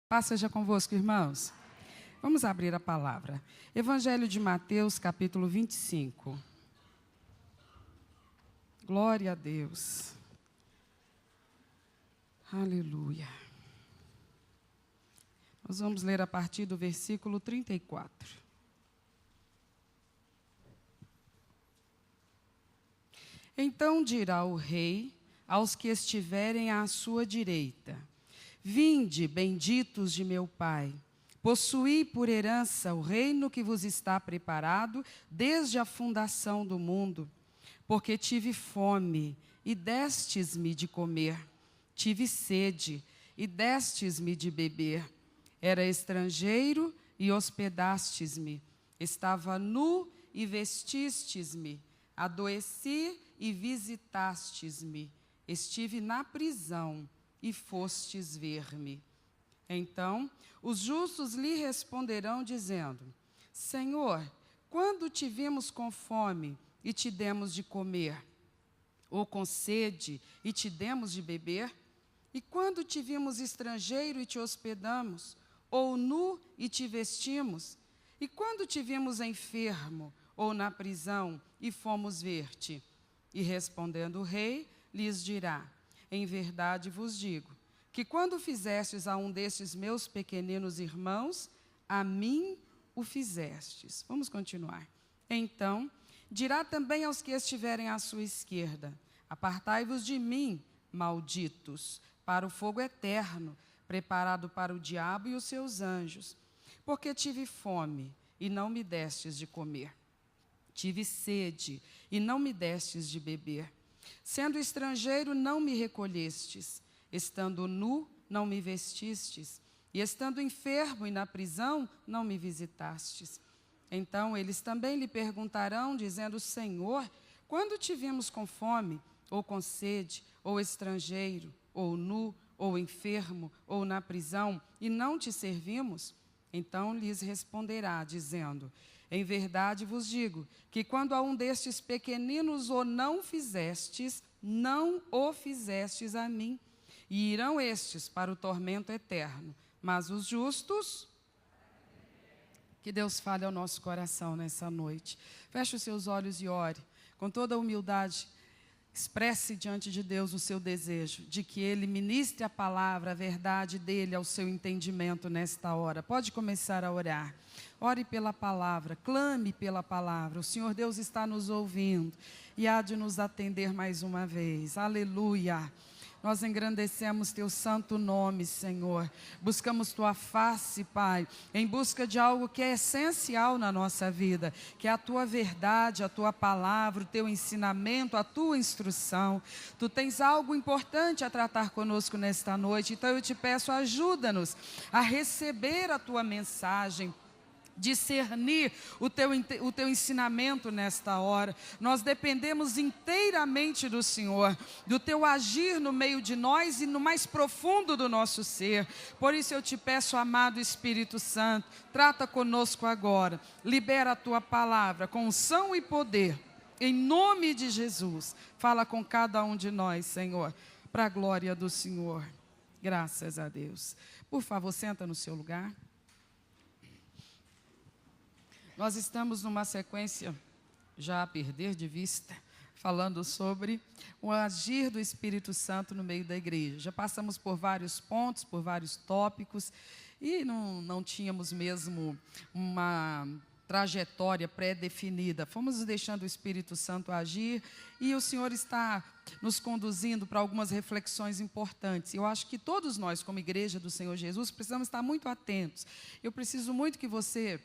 Paz seja convosco, irmãos. Vamos abrir a palavra. Evangelho de Mateus, capítulo 25. Glória a Deus. Aleluia. Nós vamos ler a partir do versículo 34. Então dirá o rei aos que estiverem à sua direita: Vinde, benditos de meu Pai, possuí por herança o reino que vos está preparado desde a fundação do mundo. Porque tive fome, e destes-me de comer. Tive sede, e destes-me de beber. Era estrangeiro, e hospedastes-me. Estava nu, e vestistes-me. Adoeci, e visitastes-me. Estive na prisão, e fostes ver-me. Então, os justos lhe responderão, dizendo: Senhor, quando te vimos com fome, e te demos de comer? Ou com sede, e te demos de beber? E quando te vimos estrangeiro, e te hospedamos? Ou nu, e te vestimos? E quando te vimos enfermo, ou na prisão, e fomos ver-te? E respondendo o rei, lhes dirá: Em verdade vos digo, que quando fizestes a um destes meus pequeninos irmãos, a mim o fizestes. Vamos continuar. Então, dirá também aos que estiverem à sua esquerda: Apartai-vos de mim, malditos, para o fogo eterno, preparado para o diabo e os seus anjos. Porque tive fome, e não me destes de comer. Tive sede, e não me destes de beber. Sendo estrangeiro, não me recolhestes. Estando nu, não me vestistes. E estando enfermo e na prisão, não me visitastes. Então eles também lhe perguntarão, dizendo: Senhor, quando te vimos com fome, ou com sede, ou estrangeiro, ou nu, ou enfermo, ou na prisão, e não te servimos? Então lhes responderá, dizendo: Em verdade vos digo, que quando a um destes pequeninos o não fizestes, não o fizestes a mim. E irão estes para o tormento eterno, mas os justos... Que Deus fale ao nosso coração nessa noite. Feche os seus olhos e ore. Com toda a humildade, expresse diante de Deus o seu desejo de que Ele ministre a palavra, a verdade dEle ao seu entendimento nesta hora. Pode começar a orar. Ore pela palavra, clame pela palavra. O Senhor Deus está nos ouvindo e há de nos atender mais uma vez. Aleluia. Nós engrandecemos Teu santo nome, Senhor. Buscamos Tua face, Pai, em busca de algo que é essencial na nossa vida, que é a Tua verdade, a Tua palavra, o Teu ensinamento, a Tua instrução. Tu tens algo importante a tratar conosco nesta noite, então eu te peço, ajuda-nos a receber a Tua mensagem, discernir o teu ensinamento nesta hora. Nós dependemos inteiramente do Senhor, do Teu agir no meio de nós e no mais profundo do nosso ser. Por isso eu te peço, amado Espírito Santo, trata conosco agora, libera a Tua palavra com unção e poder, em nome de Jesus. Fala com cada um de nós, Senhor, para a glória do Senhor. Graças a Deus. Por favor, senta no seu lugar. Nós estamos numa sequência, já a perder de vista, falando sobre o agir do Espírito Santo no meio da igreja. Já passamos por vários pontos, por vários tópicos, e não tínhamos mesmo uma trajetória pré-definida. Fomos deixando o Espírito Santo agir, e o Senhor está nos conduzindo para algumas reflexões importantes. Eu acho que todos nós, como igreja do Senhor Jesus, precisamos estar muito atentos. Eu preciso muito que você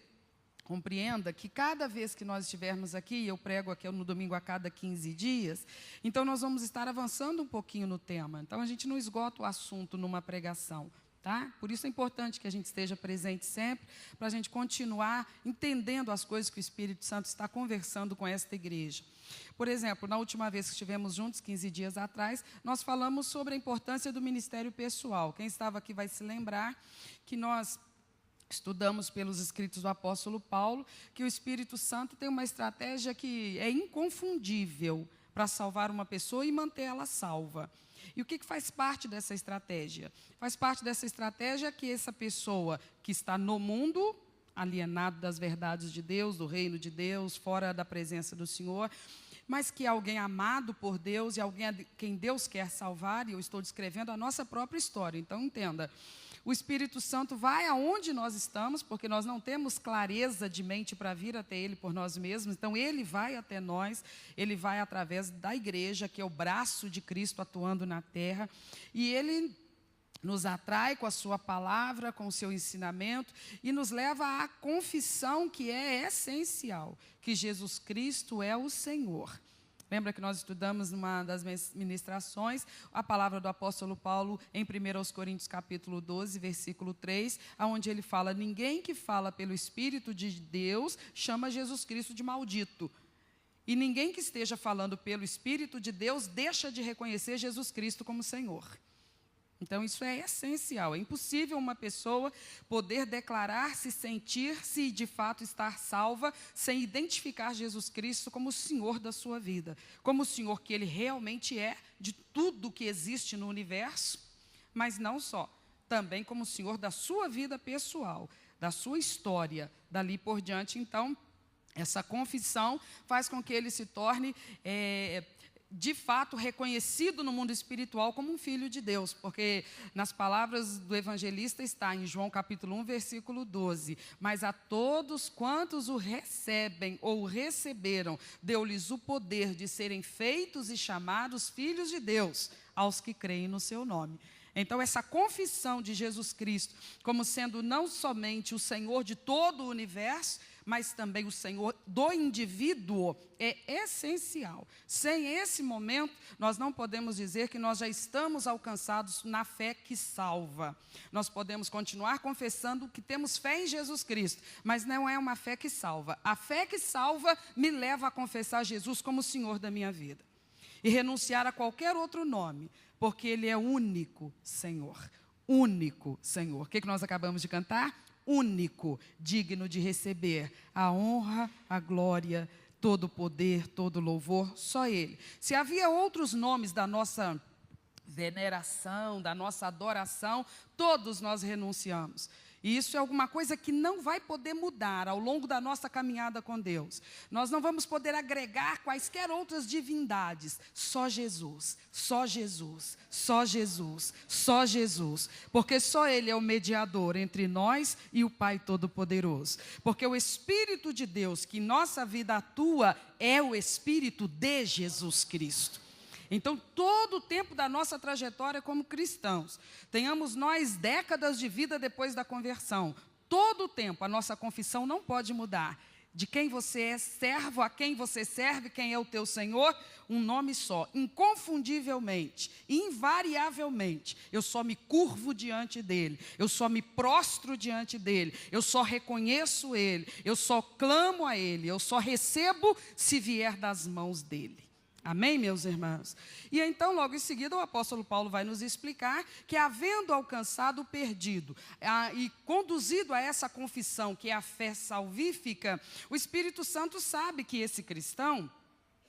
compreenda que cada vez que nós estivermos aqui, eu prego aqui no domingo a cada 15 dias, então nós vamos estar avançando um pouquinho no tema. Então a gente não esgota o assunto numa pregação, tá? Por isso é importante que a gente esteja presente sempre, para a gente continuar entendendo as coisas que o Espírito Santo está conversando com esta igreja. Por exemplo, na última vez que estivemos juntos, 15 dias atrás, nós falamos sobre a importância do ministério pessoal. Quem estava aqui vai se lembrar que nós estudamos pelos escritos do apóstolo Paulo, que o Espírito Santo tem uma estratégia que é inconfundível para salvar uma pessoa e manter ela salva. E o que faz parte dessa estratégia? Faz parte dessa estratégia que essa pessoa que está no mundo, alienado das verdades de Deus, do reino de Deus, fora da presença do Senhor, mas que é alguém amado por Deus e alguém a quem Deus quer salvar, e eu estou descrevendo a nossa própria história, então entenda. O Espírito Santo vai aonde nós estamos, porque nós não temos clareza de mente para vir até Ele por nós mesmos, então Ele vai até nós, Ele vai através da igreja, que é o braço de Cristo atuando na terra, e Ele nos atrai com a sua palavra, com o seu ensinamento, e nos leva à confissão que é essencial, que Jesus Cristo é o Senhor. Lembra que nós estudamos numa das ministrações a palavra do apóstolo Paulo em 1 Coríntios capítulo 12, versículo 3, onde ele fala: ninguém que fala pelo Espírito de Deus chama Jesus Cristo de maldito. E ninguém que esteja falando pelo Espírito de Deus deixa de reconhecer Jesus Cristo como Senhor. Então, isso é essencial. É impossível uma pessoa poder declarar-se, sentir-se e, de fato, estar salva sem identificar Jesus Cristo como o Senhor da sua vida, como o Senhor que Ele realmente é de tudo que existe no universo, mas não só, também como o Senhor da sua vida pessoal, da sua história, dali por diante. Então, essa confissão faz com que ele se torne de fato reconhecido no mundo espiritual como um filho de Deus, porque nas palavras do evangelista está em João capítulo 1, versículo 12, mas a todos quantos o recebem ou o receberam, deu-lhes o poder de serem feitos e chamados filhos de Deus, aos que creem no seu nome. Então, essa confissão de Jesus Cristo como sendo não somente o Senhor de todo o universo, mas também o Senhor do indivíduo, é essencial. Sem esse momento, nós não podemos dizer que nós já estamos alcançados na fé que salva. Nós podemos continuar confessando que temos fé em Jesus Cristo, mas não é uma fé que salva. A fé que salva me leva a confessar Jesus como o Senhor da minha vida e renunciar a qualquer outro nome, porque Ele é único Senhor. Único Senhor. O que nós acabamos de cantar? Único, digno de receber a honra, a glória, todo o poder, todo o louvor, só Ele. Se havia outros nomes da nossa veneração, da nossa adoração, todos nós renunciamos. E isso é alguma coisa que não vai poder mudar ao longo da nossa caminhada com Deus. Nós não vamos poder agregar quaisquer outras divindades. Só Jesus, só Jesus, só Jesus, só Jesus. Porque só Ele é o mediador entre nós e o Pai Todo-Poderoso. Porque o Espírito de Deus que em nossa vida atua é o Espírito de Jesus Cristo. Então, todo o tempo da nossa trajetória como cristãos, tenhamos nós décadas de vida depois da conversão, todo o tempo a nossa confissão não pode mudar. De quem você é servo, a quem você serve, quem é o teu Senhor, um nome só, inconfundivelmente, invariavelmente. Eu só me curvo diante dEle, eu só me prostro diante dEle, eu só reconheço Ele, eu só clamo a Ele, eu só recebo se vier das mãos dEle. Amém, meus irmãos? E então, logo em seguida, o apóstolo Paulo vai nos explicar que, havendo alcançado o perdido e conduzido a essa confissão, que é a fé salvífica, o Espírito Santo sabe que esse cristão,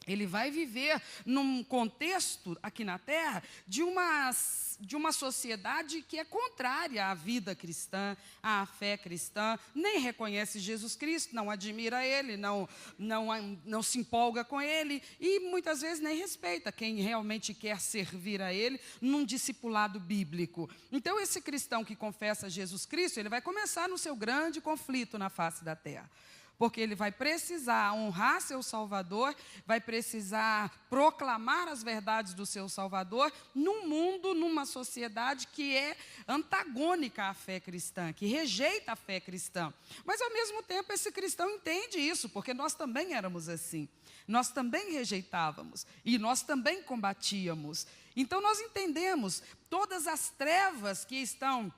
ele vai viver num contexto aqui na Terra de uma sociedade que é contrária à vida cristã, à fé cristã, nem reconhece Jesus Cristo, não admira Ele, não se empolga com Ele e muitas vezes nem respeita quem realmente quer servir a Ele num discipulado bíblico. Então, esse cristão que confessa Jesus Cristo, ele vai começar no seu grande conflito na face da terra. Porque ele vai precisar honrar seu Salvador, vai precisar proclamar as verdades do seu Salvador num mundo, numa sociedade que é antagônica à fé cristã, que rejeita a fé cristã. Mas, ao mesmo tempo, esse cristão entende isso, porque nós também éramos assim. Nós também rejeitávamos e nós também combatíamos. Então, nós entendemos todas as trevas que estão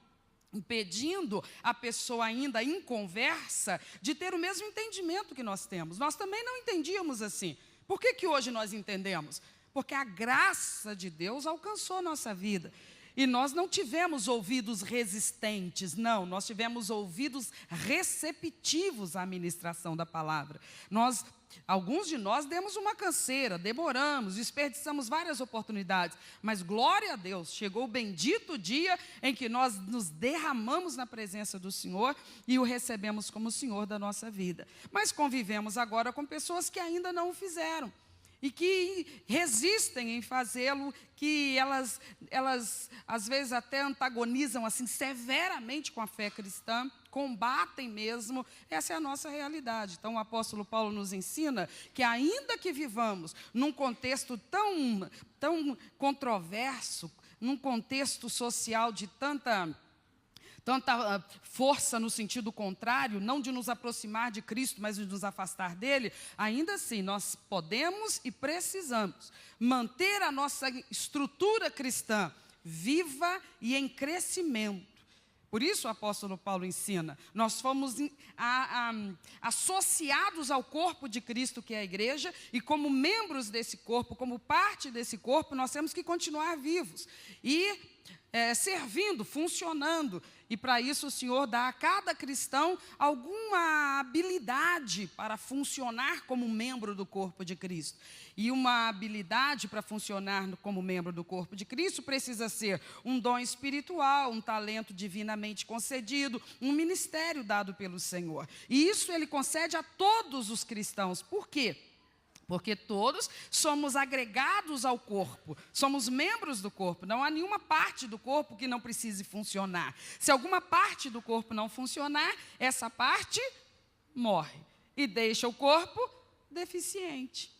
impedindo a pessoa ainda em conversa de ter o mesmo entendimento que nós temos. Nós também não entendíamos assim. Por que hoje nós entendemos? Porque a graça de Deus alcançou nossa vida. E nós não tivemos ouvidos resistentes, não, nós tivemos ouvidos receptivos à ministração da palavra. Alguns de nós demos uma canseira, demoramos, desperdiçamos várias oportunidades, mas glória a Deus, chegou o bendito dia em que nós nos derramamos na presença do Senhor e o recebemos como Senhor da nossa vida. Mas convivemos agora com pessoas que ainda não o fizeram e que resistem em fazê-lo, que elas às vezes até antagonizam assim severamente com a fé cristã, combatem mesmo. Essa é a nossa realidade. Então o apóstolo Paulo nos ensina que ainda que vivamos num contexto tão controverso, num contexto social de tanta força no sentido contrário, não de nos aproximar de Cristo, mas de nos afastar dele, ainda assim nós podemos e precisamos manter a nossa estrutura cristã viva e em crescimento. Por isso o apóstolo Paulo ensina, nós fomos associados ao corpo de Cristo, que é a igreja, e como membros desse corpo, como parte desse corpo, nós temos que continuar vivos e servindo, funcionando. E para isso o Senhor dá a cada cristão alguma habilidade para funcionar como membro do corpo de Cristo. E uma habilidade para funcionar como membro do corpo de Cristo precisa ser um dom espiritual, um talento divinamente concedido, um ministério dado pelo Senhor. E isso Ele concede a todos os cristãos. Por quê? Porque todos somos agregados ao corpo, somos membros do corpo. Não há nenhuma parte do corpo que não precise funcionar. Se alguma parte do corpo não funcionar, essa parte morre e deixa o corpo deficiente.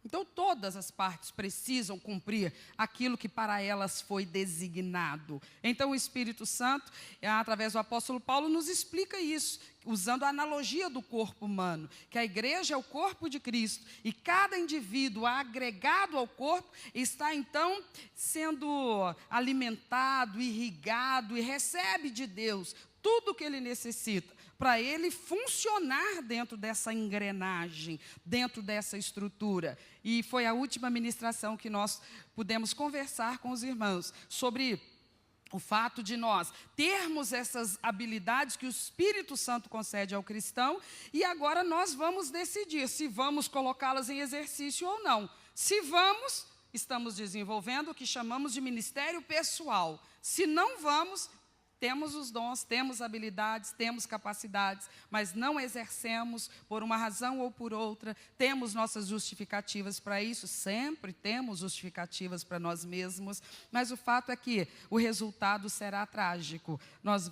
Então, todas as partes precisam cumprir aquilo que para elas foi designado. Então, o Espírito Santo, através do apóstolo Paulo, nos explica isso, usando a analogia do corpo humano, que a igreja é o corpo de Cristo, e cada indivíduo agregado ao corpo está, então, sendo alimentado, irrigado e recebe de Deus tudo o que ele necessita para ele funcionar dentro dessa engrenagem, dentro dessa estrutura. E foi a última ministração que nós pudemos conversar com os irmãos sobre o fato de nós termos essas habilidades que o Espírito Santo concede ao cristão, e agora nós vamos decidir se vamos colocá-las em exercício ou não. Se vamos, estamos desenvolvendo o que chamamos de ministério pessoal. Se não vamos, temos os dons, temos habilidades, temos capacidades, mas não exercemos por uma razão ou por outra. Temos nossas justificativas para isso, sempre temos justificativas para nós mesmos, mas o fato é que o resultado será trágico. Nós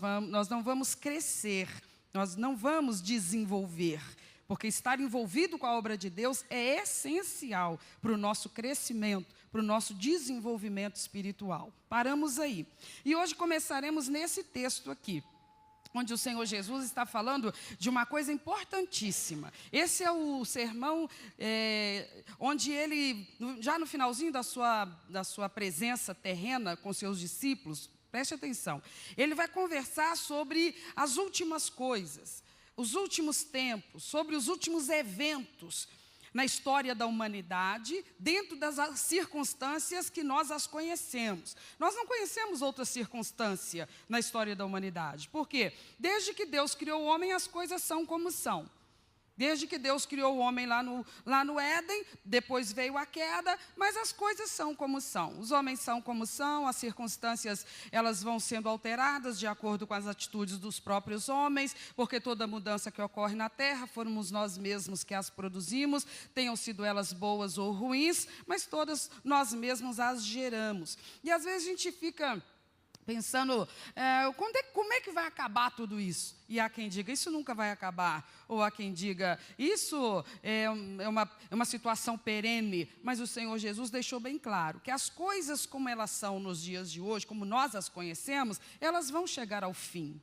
não vamos crescer, nós não vamos desenvolver, porque estar envolvido com a obra de Deus é essencial para o nosso crescimento, para o nosso desenvolvimento espiritual. Paramos aí. E hoje começaremos nesse texto aqui, onde o Senhor Jesus está falando de uma coisa importantíssima. Esse é o sermão onde ele, já no finalzinho da sua presença terrena com seus discípulos, preste atenção, ele vai conversar sobre as últimas coisas, os últimos tempos, sobre os últimos eventos na história da humanidade, dentro das circunstâncias que nós as conhecemos. Nós não conhecemos outra circunstância na história da humanidade. Por quê? Desde que Deus criou o homem, as coisas são como são. Desde que Deus criou o homem lá no Éden, depois veio a queda, mas as coisas são como são. Os homens são como são, as circunstâncias elas vão sendo alteradas de acordo com as atitudes dos próprios homens, porque toda mudança que ocorre na terra, fomos nós mesmos que as produzimos, tenham sido elas boas ou ruins, mas todas nós mesmos as geramos. E às vezes a gente fica pensando, como é que vai acabar tudo isso? E há quem diga, isso nunca vai acabar. Ou há quem diga, isso é uma situação perene. Mas o Senhor Jesus deixou bem claro que as coisas como elas são nos dias de hoje, como nós as conhecemos, elas vão chegar ao fim.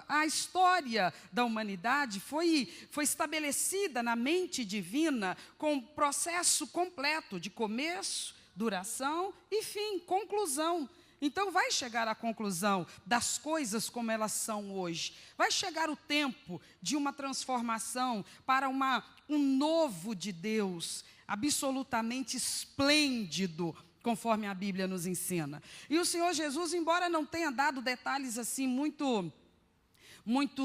A história da humanidade foi estabelecida na mente divina com um processo completo de começo, duração e fim, conclusão. Então vai chegar a conclusão das coisas como elas são hoje. Vai chegar o tempo de uma transformação para um novo de Deus, absolutamente esplêndido, conforme a Bíblia nos ensina. E o Senhor Jesus, embora não tenha dado detalhes assim muito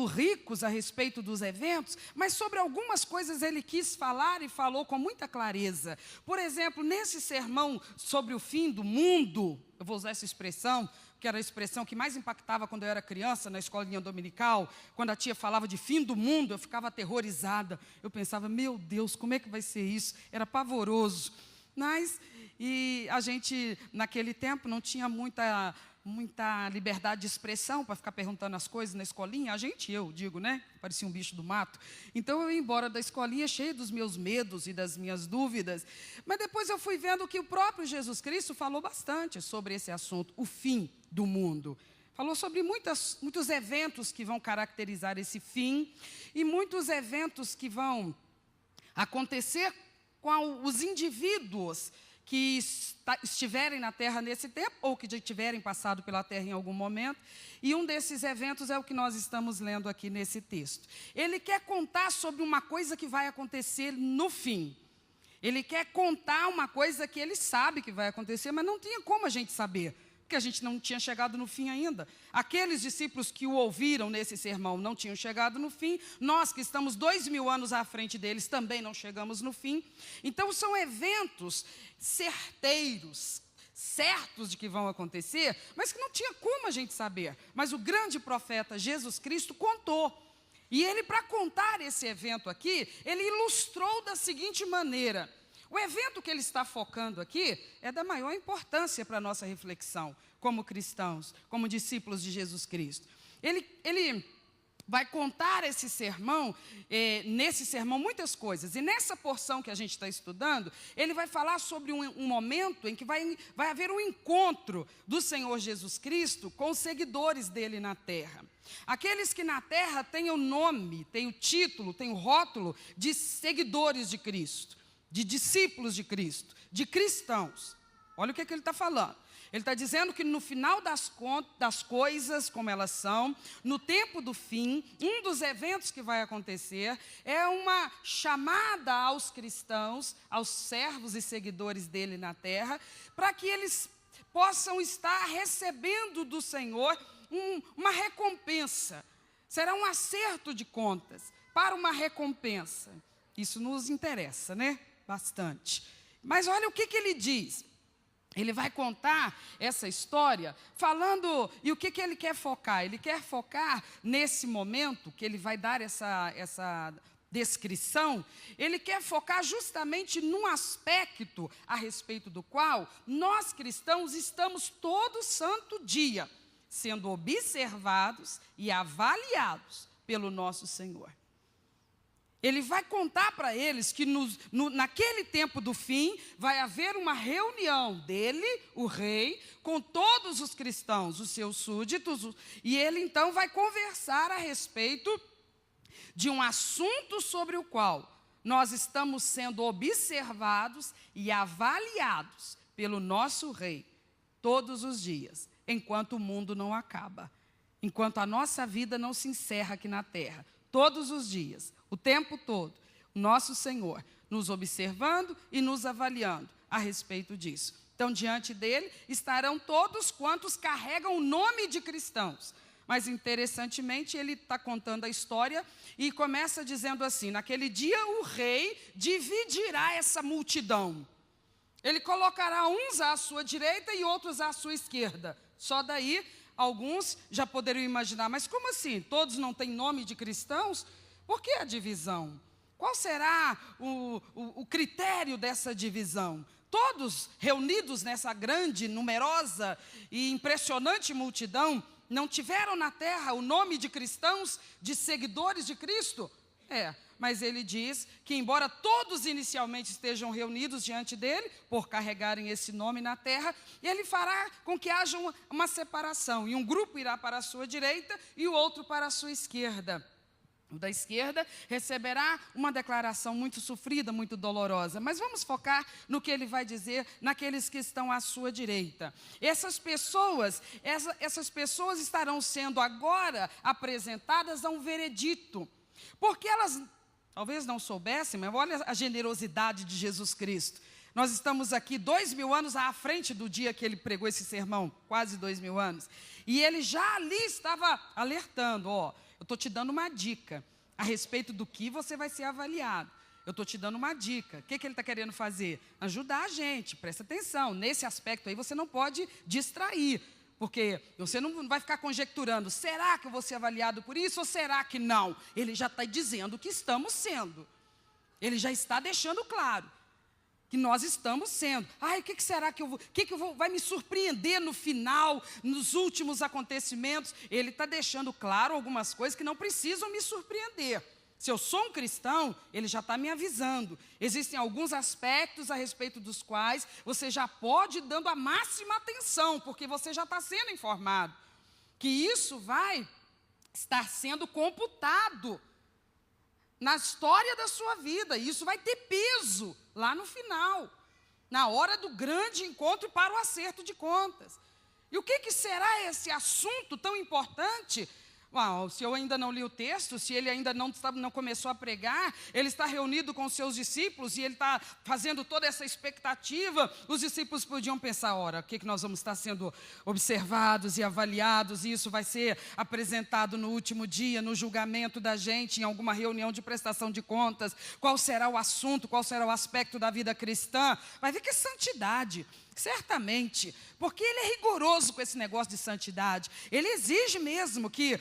ricos a respeito dos eventos, mas sobre algumas coisas ele quis falar e falou com muita clareza. Por exemplo, nesse sermão sobre o fim do mundo, eu vou usar essa expressão, que era a expressão que mais impactava quando eu era criança, na escolinha dominical, quando a tia falava de fim do mundo, eu ficava aterrorizada. Eu pensava, meu Deus, como é que vai ser isso? Era pavoroso. Mas, e a gente, naquele tempo, não tinha muita liberdade de expressão para ficar perguntando as coisas na escolinha. Eu digo, né? Parecia um bicho do mato. Então, eu ia embora da escolinha cheia dos meus medos e das minhas dúvidas. Mas depois eu fui vendo que o próprio Jesus Cristo falou bastante sobre esse assunto, o fim do mundo. Falou sobre muitos eventos que vão caracterizar esse fim e muitos eventos que vão acontecer com os indivíduos que estiverem na terra nesse tempo, ou que já tiverem passado pela terra em algum momento, e um desses eventos é o que nós estamos lendo aqui nesse texto. Ele quer contar sobre uma coisa que vai acontecer no fim. Ele quer contar uma coisa que ele sabe que vai acontecer, mas não tinha como a gente saber, porque a gente não tinha chegado no fim ainda. Aqueles discípulos que o ouviram nesse sermão não tinham chegado no fim. Nós, que estamos 2000 anos à frente deles, também não chegamos no fim. Então, são eventos certeiros, certos de que vão acontecer, mas que não tinha como a gente saber. Mas o grande profeta Jesus Cristo contou. E ele, para contar esse evento aqui, ele ilustrou da seguinte maneira. O evento que ele está focando aqui é da maior importância para a nossa reflexão, como cristãos, como discípulos de Jesus Cristo. Ele vai contar esse sermão, nesse sermão, muitas coisas. E nessa porção que a gente está estudando, ele vai falar sobre um momento em que vai haver um encontro do Senhor Jesus Cristo com os seguidores dele na terra. Aqueles que na terra têm o nome, têm o título, têm o rótulo de seguidores de Cristo, de discípulos de Cristo, de cristãos. Olha o que ele está falando. Ele está dizendo que no final das coisas como elas são, no tempo do fim, um dos eventos que vai acontecer é uma chamada aos cristãos, aos servos e seguidores dele na terra, para que eles possam estar recebendo do Senhor uma recompensa. Será um acerto de contas para uma recompensa. Isso nos interessa, né? Bastante. Mas olha o que ele diz. Ele vai contar essa história falando, e o que ele quer focar? Ele quer focar nesse momento que ele vai dar essa descrição, ele quer focar justamente num aspecto a respeito do qual nós cristãos estamos todo santo dia sendo observados e avaliados pelo nosso Senhor. Ele vai contar para eles que naquele tempo do fim vai haver uma reunião dele, o rei, com todos os cristãos, os seus súditos, e ele então vai conversar a respeito de um assunto sobre o qual nós estamos sendo observados e avaliados pelo nosso rei todos os dias, enquanto o mundo não acaba, enquanto a nossa vida não se encerra aqui na terra, todos os dias. O tempo todo, o nosso Senhor nos observando e nos avaliando a respeito disso. Então, diante dele estarão todos quantos carregam o nome de cristãos. Mas, interessantemente, ele está contando a história e começa dizendo assim: naquele dia o rei dividirá essa multidão. Ele colocará uns à sua direita e outros à sua esquerda. Só daí, alguns já poderiam imaginar, mas como assim? Todos não têm nome de cristãos? Por que a divisão? Qual será o critério dessa divisão? Todos reunidos nessa grande, numerosa e impressionante multidão, não tiveram na terra o nome de cristãos, de seguidores de Cristo? Mas ele diz que embora todos inicialmente estejam reunidos diante dele, por carregarem esse nome na terra, ele fará com que haja uma separação, e um grupo irá para a sua direita e o outro para a sua esquerda. O da esquerda receberá uma declaração muito sofrida, muito dolorosa. Mas vamos focar no que ele vai dizer naqueles que estão à sua direita. Essas pessoas estarão sendo agora apresentadas a um veredito. Porque elas talvez não soubessem, mas olha a generosidade de Jesus Cristo. Nós estamos aqui 2000 anos à frente do dia que ele pregou esse sermão, quase 2000 anos. E ele já ali estava alertando, eu estou te dando uma dica a respeito do que você vai ser avaliado. Eu estou te dando uma dica. O que ele está querendo fazer? Ajudar a gente, presta atenção. Nesse aspecto aí você não pode distrair, porque você não vai ficar conjecturando, será que eu vou ser avaliado por isso ou será que não? Ele já está dizendo que estamos sendo. Ele já está deixando claro que nós estamos sendo. O que será que eu vou, vai me surpreender no final, nos últimos acontecimentos? Ele está deixando claro algumas coisas que não precisam me surpreender. Se eu sou um cristão, ele já está me avisando. Existem alguns aspectos a respeito dos quais você já pode ir dando a máxima atenção, porque você já está sendo informado. Que isso vai estar sendo computado na história da sua vida. E isso vai ter peso lá no final, na hora do grande encontro para o acerto de contas. E o que será esse assunto tão importante? Se eu ainda não li o texto, se ele ainda não começou a pregar, ele está reunido com os seus discípulos e ele está fazendo toda essa expectativa. Os discípulos podiam pensar, o que nós vamos estar sendo observados e avaliados, e isso vai ser apresentado no último dia, no julgamento da gente, em alguma reunião de prestação de contas. Qual será o assunto, qual será o aspecto da vida cristã? Vai ver que é santidade. Certamente, porque ele é rigoroso com esse negócio de santidade. Ele exige mesmo que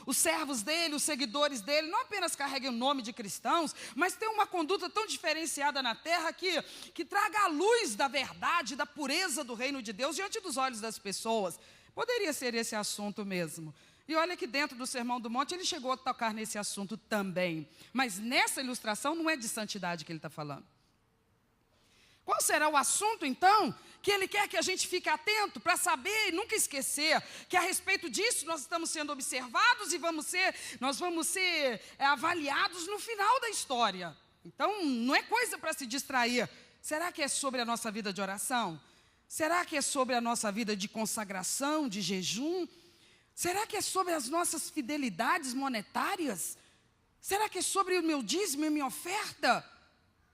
os servos dele, os seguidores dele, não apenas carreguem o nome de cristãos, mas tenham uma conduta tão diferenciada na terra que traga a luz da verdade, da pureza do reino de Deus diante dos olhos das pessoas. Poderia ser esse assunto mesmo. E olha que dentro do Sermão do Monte ele chegou a tocar nesse assunto também. Mas nessa ilustração não é de santidade que ele está falando. Qual será o assunto, então, que ele quer que a gente fique atento para saber e nunca esquecer que a respeito disso nós estamos sendo observados e nós vamos ser avaliados no final da história. Então, não é coisa para se distrair. Será que é sobre a nossa vida de oração? Será que é sobre a nossa vida de consagração, de jejum? Será que é sobre as nossas fidelidades monetárias? Será que é sobre o meu dízimo e minha oferta?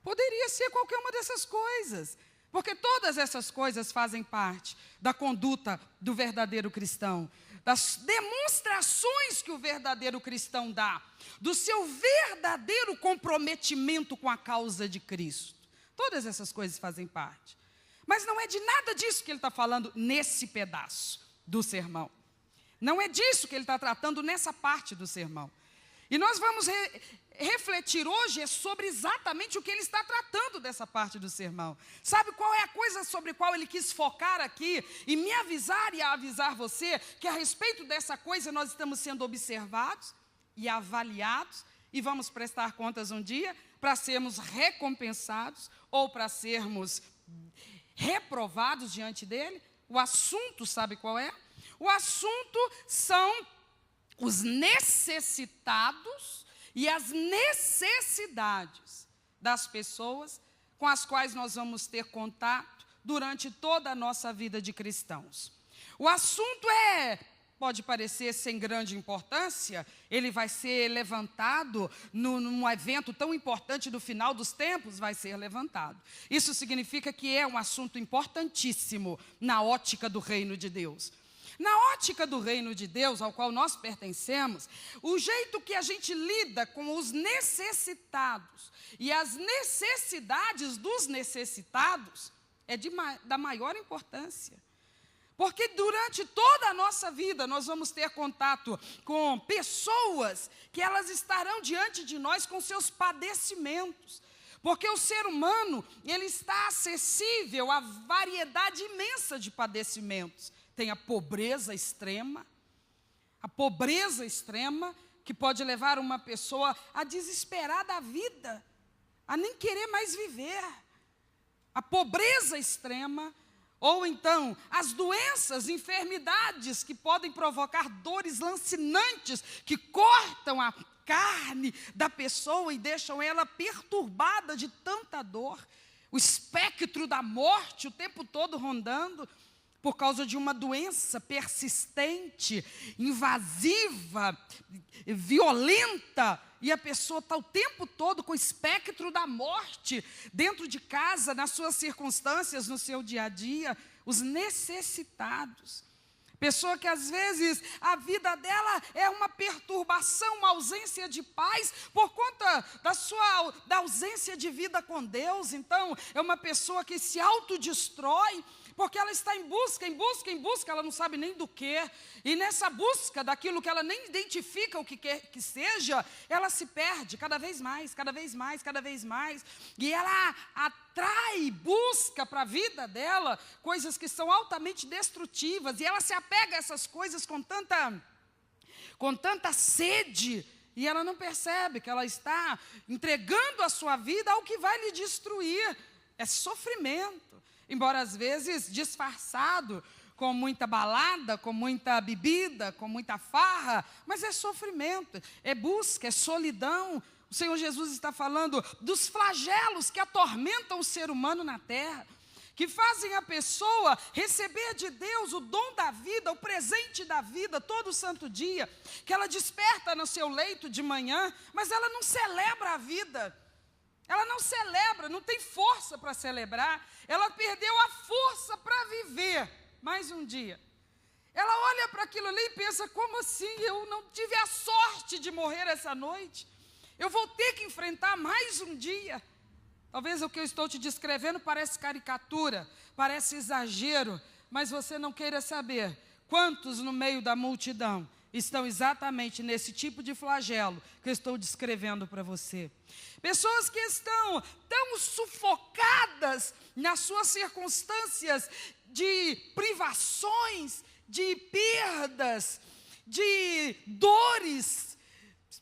Poderia ser qualquer uma dessas coisas, porque todas essas coisas fazem parte da conduta do verdadeiro cristão, das demonstrações que o verdadeiro cristão dá, do seu verdadeiro comprometimento com a causa de Cristo. Todas essas coisas fazem parte. Mas não é de nada disso que ele está falando nesse pedaço do sermão. Não é disso que ele está tratando nessa parte do sermão. E nós vamos refletir hoje sobre exatamente o que ele está tratando dessa parte do sermão. Sabe qual é a coisa sobre a qual ele quis focar aqui e me avisar e avisar você que a respeito dessa coisa nós estamos sendo observados e avaliados e vamos prestar contas um dia para sermos recompensados ou para sermos reprovados diante dele? O assunto, sabe qual é? O assunto são os necessitados e as necessidades das pessoas com as quais nós vamos ter contato durante toda a nossa vida de cristãos. O assunto pode parecer sem grande importância, ele vai ser levantado num evento tão importante do final dos tempos, vai ser levantado. Isso significa que é um assunto importantíssimo na ótica do reino de Deus. Na ótica do reino de Deus, ao qual nós pertencemos, o jeito que a gente lida com os necessitados e as necessidades dos necessitados é da maior importância. Porque durante toda a nossa vida nós vamos ter contato com pessoas que elas estarão diante de nós com seus padecimentos. Porque o ser humano, ele está acessível a variedade imensa de padecimentos. Tem a pobreza extrema que pode levar uma pessoa a desesperar da vida, a nem querer mais viver. A pobreza extrema, ou então as doenças, enfermidades que podem provocar dores lancinantes, que cortam a carne da pessoa e deixam ela perturbada de tanta dor. O espectro da morte o tempo todo rondando, por causa de uma doença persistente, invasiva, violenta e a pessoa está o tempo todo com o espectro da morte dentro de casa, nas suas circunstâncias, no seu dia a dia, os necessitados. Pessoa que às vezes a vida dela é uma perturbação, uma ausência de paz por conta da ausência de vida com Deus. Então é uma pessoa que se autodestrói, porque ela está em busca, ela não sabe nem do que. E nessa busca daquilo que ela nem identifica o que quer que seja, ela se perde cada vez mais. E ela atrai, busca para a vida dela coisas que são altamente destrutivas. E ela se apega a essas coisas com tanta sede. E ela não percebe que ela está entregando a sua vida ao que vai lhe destruir. É sofrimento. Embora às vezes disfarçado, com muita balada, com muita bebida, com muita farra, mas é sofrimento, é busca, é solidão. O Senhor Jesus está falando dos flagelos que atormentam o ser humano na terra, que fazem a pessoa receber de Deus o dom da vida, o presente da vida, todo santo dia, que ela desperta no seu leito de manhã, mas ela não celebra a vida. Ela não celebra, não tem força para celebrar. Ela perdeu a força para viver mais um dia. Ela olha para aquilo ali e pensa, como assim? Eu não tive a sorte de morrer essa noite. Eu vou ter que enfrentar mais um dia. Talvez o que eu estou te descrevendo parece caricatura, parece exagero, mas você não queira saber quantos no meio da multidão estão exatamente nesse tipo de flagelo que eu estou descrevendo para você. Pessoas que estão tão sufocadas nas suas circunstâncias de privações, de perdas, de dores,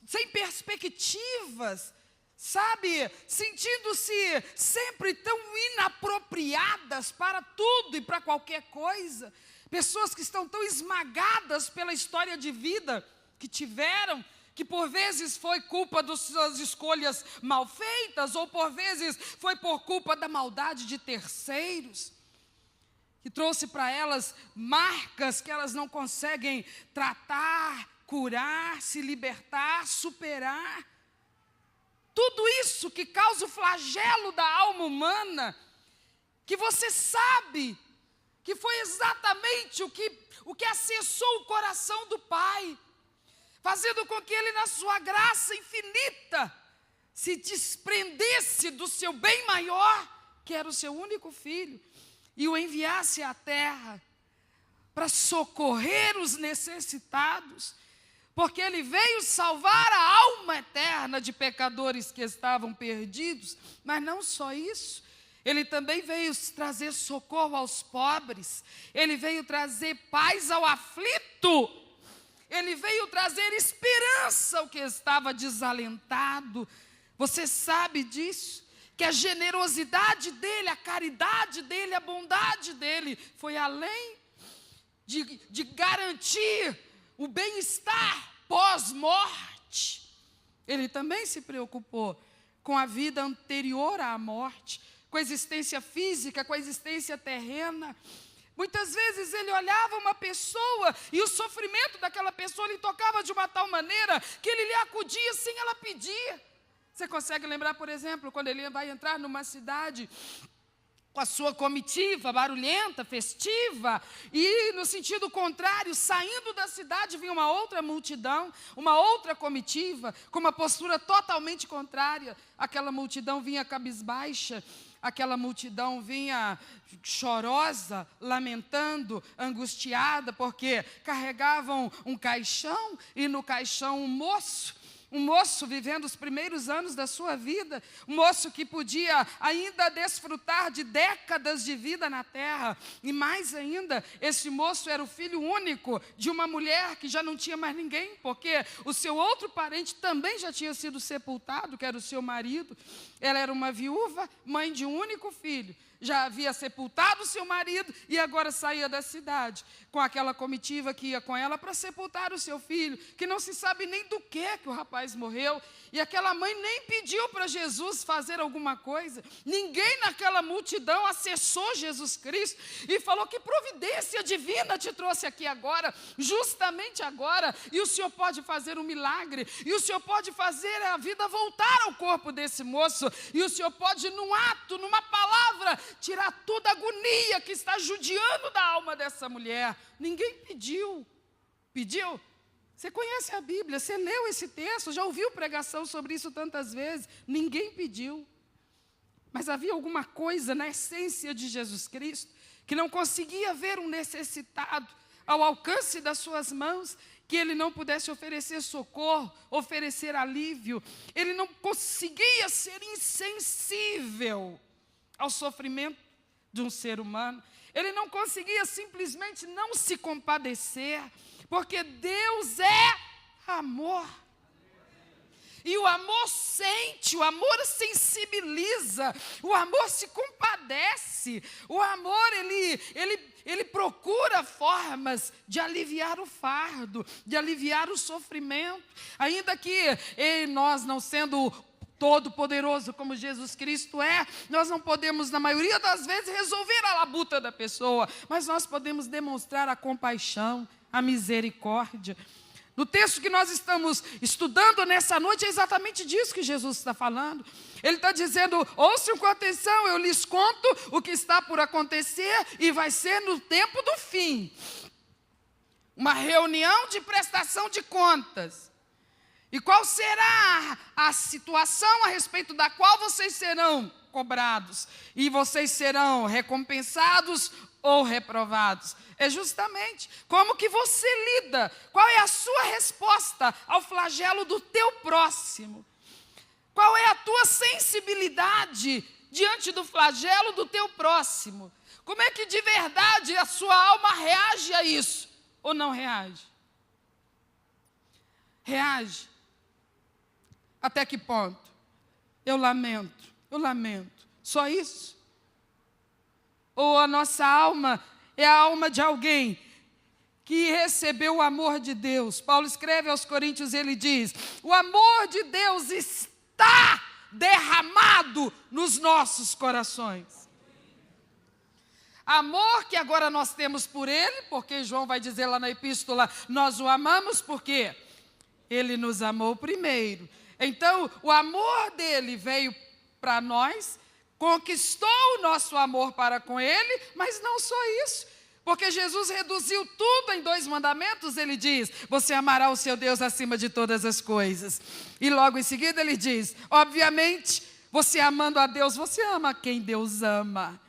sem perspectivas, sabe, sentindo-se sempre tão inapropriadas para tudo e para qualquer coisa. Pessoas que estão tão esmagadas pela história de vida que tiveram, que por vezes foi culpa das suas escolhas mal feitas, ou por vezes foi por culpa da maldade de terceiros, que trouxe para elas marcas que elas não conseguem tratar, curar, se libertar, superar. Tudo isso que causa o flagelo da alma humana, que você sabe que foi exatamente o que acessou o coração do Pai, fazendo com que Ele, na sua graça infinita, se desprendesse do seu bem maior, que era o seu único filho, e o enviasse à terra para socorrer os necessitados, porque Ele veio salvar a alma eterna de pecadores que estavam perdidos. Mas não só isso, Ele também veio trazer socorro aos pobres, Ele veio trazer paz ao aflito, Ele veio trazer esperança ao que estava desalentado. Você sabe disso? Que a generosidade dEle, a caridade dEle, a bondade dEle foi além de garantir o bem-estar pós-morte. Ele também se preocupou com a vida anterior à morte, com a existência física, com a existência terrena. Muitas vezes Ele olhava uma pessoa e o sofrimento daquela pessoa lhe tocava de uma tal maneira que Ele lhe acudia sem ela pedir. Você consegue lembrar, por exemplo, quando Ele vai entrar numa cidade com a sua comitiva barulhenta, festiva, e no sentido contrário, saindo da cidade vinha uma outra multidão, uma outra comitiva, com uma postura totalmente contrária. Aquela multidão vinha cabisbaixa, aquela multidão vinha chorosa, lamentando, angustiada, porque carregavam um caixão, e no caixão um moço vivendo os primeiros anos da sua vida, um moço que podia ainda desfrutar de décadas de vida na terra, e mais ainda, esse moço era o filho único de uma mulher que já não tinha mais ninguém, porque o seu outro parente também já tinha sido sepultado, que era o seu marido. Ela era uma viúva, mãe de um único filho, já havia sepultado seu marido e agora saía da cidade, com aquela comitiva que ia com ela para sepultar o seu filho, que não se sabe nem do que o rapaz morreu. E aquela mãe nem pediu para Jesus fazer alguma coisa. Ninguém naquela multidão acessou Jesus Cristo e falou: que providência divina te trouxe aqui agora, justamente agora, e o Senhor pode fazer um milagre, e o Senhor pode fazer a vida voltar ao corpo desse moço, e o Senhor pode, num ato, numa palavra, tirar toda a agonia que está judiando da alma dessa mulher. Ninguém pediu. Pediu? Você conhece a Bíblia, você leu esse texto, já ouviu pregação sobre isso tantas vezes. Ninguém pediu. Mas havia alguma coisa na essência de Jesus Cristo que não conseguia ver um necessitado ao alcance das suas mãos, que ele não pudesse oferecer socorro, oferecer alívio. Ele não conseguia ser insensível ao sofrimento de um ser humano. Ele não conseguia simplesmente não se compadecer, porque Deus é amor. E o amor sente, o amor sensibiliza, o amor se compadece, o amor, ele procura formas de aliviar o fardo, de aliviar o sofrimento, ainda que nós, não sendo todo-poderoso como Jesus Cristo é, nós não podemos, na maioria das vezes, resolver a labuta da pessoa, mas nós podemos demonstrar a compaixão, a misericórdia. No texto que nós estamos estudando nessa noite, é exatamente disso que Jesus está falando. Ele está dizendo: ouçam com atenção, eu lhes conto o que está por acontecer e vai ser no tempo do fim. Uma reunião de prestação de contas. E qual será a situação a respeito da qual vocês serão cobrados? E vocês serão recompensados ou reprovados? É justamente como que você lida, qual é a sua resposta ao flagelo do teu próximo? Qual é a tua sensibilidade diante do flagelo do teu próximo? Como é que de verdade a sua alma reage a isso? Ou não reage? Reage. Até que ponto? Eu lamento. Só isso? Ou a nossa alma é a alma de alguém que recebeu o amor de Deus? Paulo escreve aos Coríntios, ele diz: o amor de Deus está derramado nos nossos corações. Amor que agora nós temos por Ele, porque João vai dizer lá na epístola, nós o amamos porque Ele nos amou primeiro. Então, o amor dele veio para nós, conquistou o nosso amor para com Ele, mas não só isso, porque Jesus reduziu tudo em 2 mandamentos. Ele diz: você amará o seu Deus acima de todas as coisas. E logo em seguida ele diz: obviamente, você amando a Deus, você ama quem Deus ama.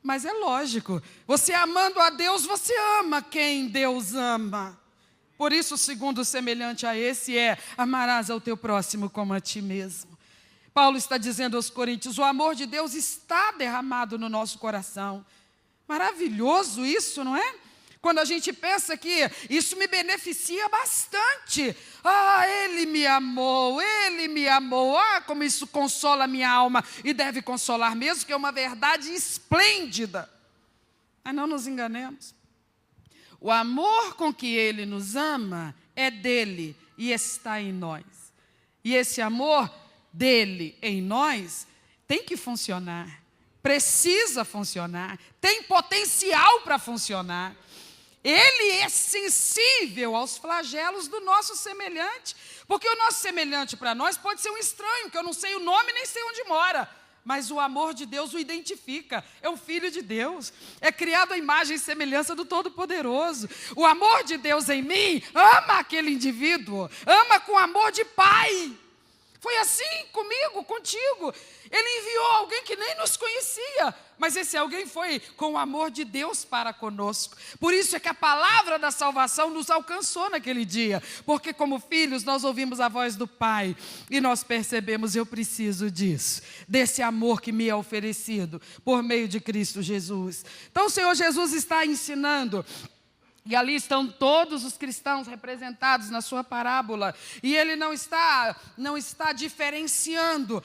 Mas é lógico, você amando a Deus, você ama quem Deus ama. Por isso, o segundo semelhante a esse é: amarás ao teu próximo como a ti mesmo. Paulo está dizendo aos Coríntios: o amor de Deus está derramado no nosso coração. Maravilhoso isso, não é? Quando a gente pensa que isso me beneficia bastante. Ele me amou, como isso consola a minha alma, e deve consolar mesmo, que é uma verdade esplêndida. Mas não nos enganemos. O amor com que Ele nos ama é dele e está em nós. E esse amor dele em nós tem que funcionar, precisa funcionar, tem potencial para funcionar. Ele é sensível aos flagelos do nosso semelhante, porque o nosso semelhante para nós pode ser um estranho, que eu não sei o nome nem sei onde mora, mas o amor de Deus o identifica, é um filho de Deus, é criado à imagem e semelhança do Todo-Poderoso. O amor de Deus em mim ama aquele indivíduo, ama com amor de pai. Foi assim comigo, contigo. Ele enviou alguém que nem nos conhecia, mas esse alguém foi com o amor de Deus para conosco. Por isso é que a palavra da salvação nos alcançou naquele dia, porque como filhos nós ouvimos a voz do Pai e nós percebemos: eu preciso disso, desse amor que me é oferecido por meio de Cristo Jesus. Então o Senhor Jesus está ensinando. E ali estão todos os cristãos representados na sua parábola. E ele não está diferenciando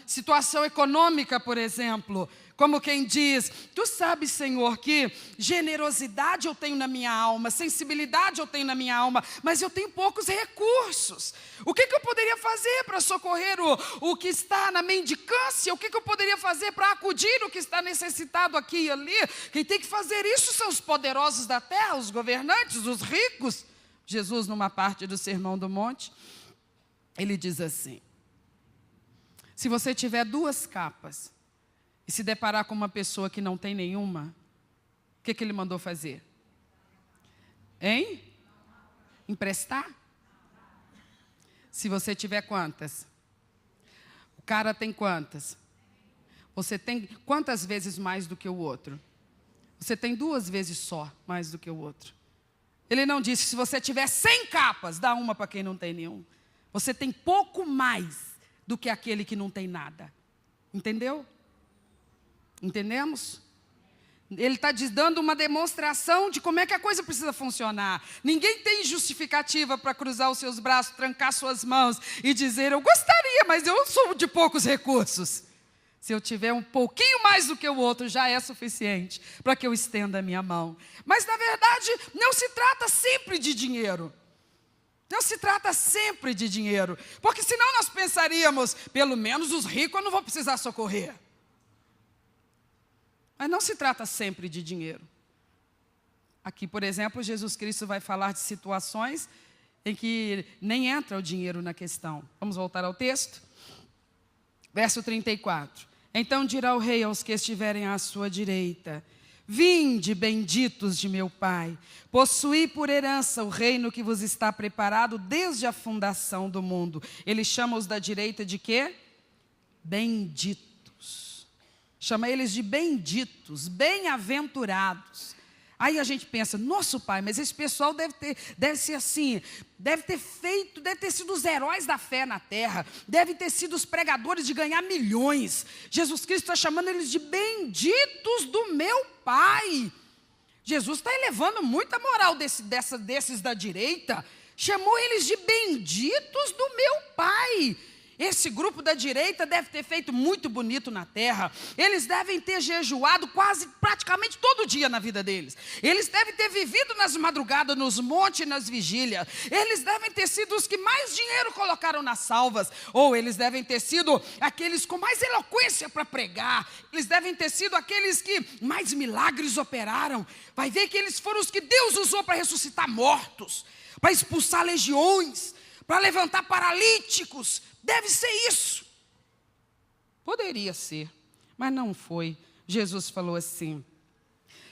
situação econômica, por exemplo, Como quem diz, tu sabes, Senhor, que generosidade eu tenho na minha alma, sensibilidade eu tenho na minha alma, mas eu tenho poucos recursos. O que eu poderia fazer para socorrer o que está na mendicância? O que eu poderia fazer para acudir o que está necessitado aqui e ali? Quem tem que fazer isso são os poderosos da terra, os governantes, os ricos. Jesus, numa parte do Sermão do Monte, ele diz assim: se você tiver 2 capas, e se deparar com uma pessoa que não tem nenhuma, o que ele mandou fazer? Hein? Emprestar? Se você tiver quantas? O cara tem quantas? Você tem quantas vezes mais do que o outro? Você tem 2 vezes só mais do que o outro. Ele não disse, se você tiver 100 capas, dá uma para quem não tem nenhum. Você tem pouco mais do que aquele que não tem nada. Entendeu? Entendemos? Ele está dando uma demonstração de como é que a coisa precisa funcionar. Ninguém tem justificativa para cruzar os seus braços, trancar suas mãos e dizer, eu gostaria, mas eu sou de poucos recursos. Se eu tiver um pouquinho mais do que o outro, já é suficiente para que eu estenda a minha mão. Mas, na verdade, não se trata sempre de dinheiro. Não se trata sempre de dinheiro. Porque senão nós pensaríamos, pelo menos os ricos eu não vou precisar socorrer. Mas não se trata sempre de dinheiro. Aqui, por exemplo, Jesus Cristo vai falar de situações em que nem entra o dinheiro na questão. Vamos voltar ao texto? Verso 34. Então dirá o rei aos que estiverem à sua direita: vinde, benditos de meu Pai, possuí por herança o reino que vos está preparado desde a fundação do mundo. Ele chama os da direita de quê? Benditos. Chama eles de benditos, bem-aventurados. Aí a gente pensa, nosso Pai, mas esse pessoal deve ser assim, deve ter sido os heróis da fé na terra, deve ter sido os pregadores de ganhar milhões. Jesus Cristo está chamando eles de benditos do meu Pai. Jesus está elevando muito a moral desses da direita, chamou eles de benditos do meu Pai. Esse grupo da direita deve ter feito muito bonito na terra. Eles devem ter jejuado praticamente todo dia na vida deles. Eles devem ter vivido nas madrugadas, nos montes e nas vigílias. Eles devem ter sido os que mais dinheiro colocaram nas salvas. Ou eles devem ter sido aqueles com mais eloquência para pregar. Eles devem ter sido aqueles que mais milagres operaram. Vai ver que eles foram os que Deus usou para ressuscitar mortos, para expulsar legiões, para levantar paralíticos. Deve ser isso. Poderia ser, mas não foi. Jesus falou assim: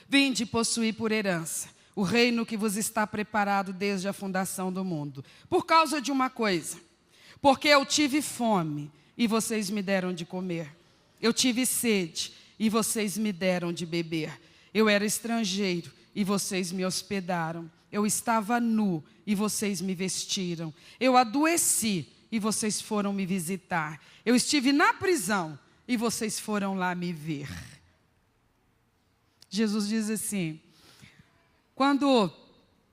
vinde possuir por herança o reino que vos está preparado desde a fundação do mundo. Por causa de uma coisa, porque eu tive fome e vocês me deram de comer. Eu tive sede e vocês me deram de beber. Eu era estrangeiro e vocês me hospedaram. Eu estava nu e vocês me vestiram. Eu adoeci e vocês foram me visitar. Eu estive na prisão e vocês foram lá me ver. Jesus diz assim: quando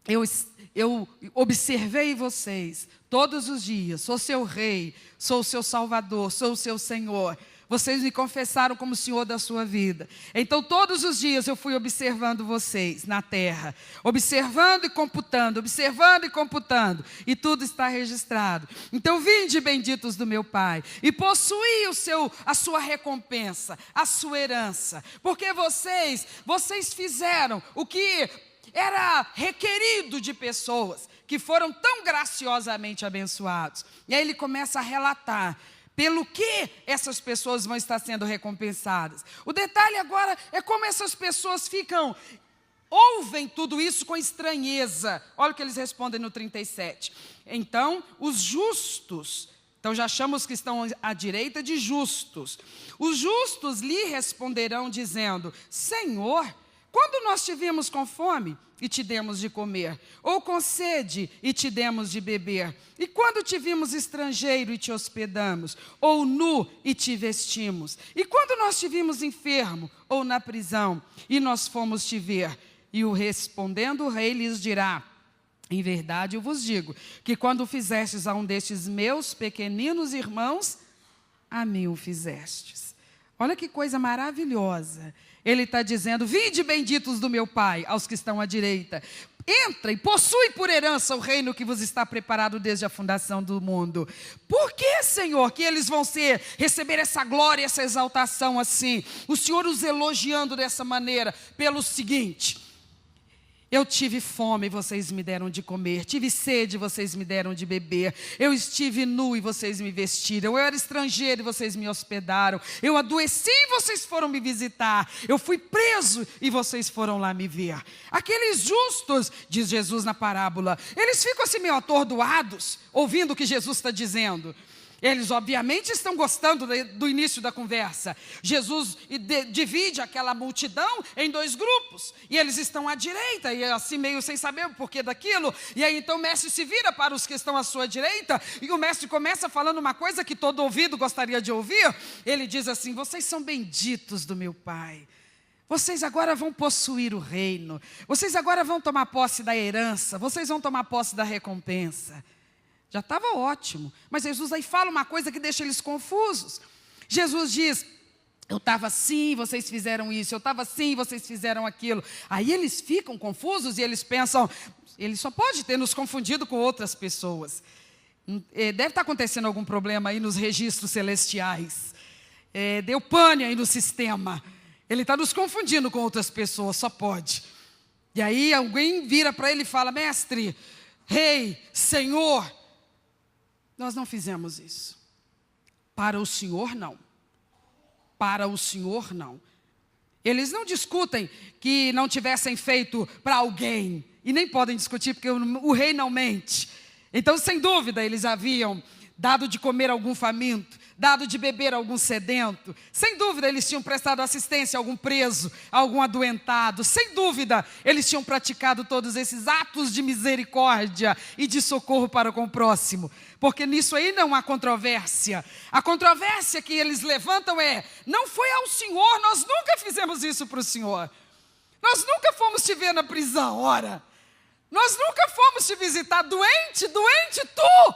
eu observei vocês todos os dias, sou seu rei, sou o seu salvador, sou o seu Senhor, vocês me confessaram como Senhor da sua vida. Então, todos os dias eu fui observando vocês na terra, observando e computando, e tudo está registrado. Então, vinde, benditos do meu Pai, e possuí a sua recompensa, a sua herança, porque vocês fizeram o que era requerido de pessoas que foram tão graciosamente abençoados. E aí ele começa a relatar pelo que essas pessoas vão estar sendo recompensadas. O detalhe agora é como essas pessoas ouvem tudo isso com estranheza. Olha o que eles respondem no 37. Então, os justos, então já chamamos os que estão à direita de justos. Os justos lhe responderão dizendo: Senhor, quando nós tivemos com fome e te demos de comer, ou com sede e te demos de beber? E quando te vimos estrangeiro e te hospedamos, ou nu e te vestimos? E quando nós te vimos enfermo ou na prisão e nós fomos te ver? E respondendo o rei lhes dirá: em verdade eu vos digo, que quando fizestes a um destes meus pequeninos irmãos, a mim o fizestes. Olha que coisa maravilhosa. Ele está dizendo: vinde benditos do meu Pai, aos que estão à direita. Entra e possui por herança o reino que vos está preparado desde a fundação do mundo. Por que, Senhor, que eles vão receber essa glória, essa exaltação assim? O Senhor os elogiando dessa maneira, pelo seguinte: eu tive fome e vocês me deram de comer. Tive sede e vocês me deram de beber. Eu estive nu e vocês me vestiram. Eu era estrangeiro e vocês me hospedaram. Eu adoeci e vocês foram me visitar. Eu fui preso e vocês foram lá me ver. Aqueles justos, diz Jesus na parábola, eles ficam assim meio atordoados, ouvindo o que Jesus está dizendo. Eles obviamente estão gostando do início da conversa. Jesus divide aquela multidão em dois grupos. E eles estão à direita, e assim meio sem saber o porquê daquilo. E aí então o mestre se vira para os que estão à sua direita. E o mestre começa falando uma coisa que todo ouvido gostaria de ouvir. Ele diz assim: vocês são benditos do meu Pai. Vocês agora vão possuir o reino. Vocês agora vão tomar posse da herança. Vocês vão tomar posse da recompensa. Já estava ótimo, mas Jesus aí fala uma coisa que deixa eles confusos. Jesus diz: eu estava assim, vocês fizeram isso, eu estava assim, vocês fizeram aquilo. Aí eles ficam confusos e eles pensam: ele só pode ter nos confundido com outras pessoas. Deve estar acontecendo algum problema aí nos registros celestiais. Deu pane aí no sistema. Ele está nos confundindo com outras pessoas, só pode. E aí alguém vira para ele e fala: mestre, rei, senhor, nós não fizemos isso. Para o Senhor, não. Para o Senhor, não. Eles não discutem que não tivessem feito para alguém. E nem podem discutir, porque o rei não mente. Então, sem dúvida, eles haviam dado de comer a algum faminto, dado de beber a algum sedento. Sem dúvida, eles tinham prestado assistência a algum preso, a algum adoentado. Sem dúvida, eles tinham praticado todos esses atos de misericórdia e de socorro para com o próximo. Porque nisso aí não há controvérsia. A controvérsia que eles levantam é: não foi ao Senhor, nós nunca fizemos isso para o Senhor. Nós nunca fomos te ver na prisão, ora. Nós nunca fomos te visitar doente tu.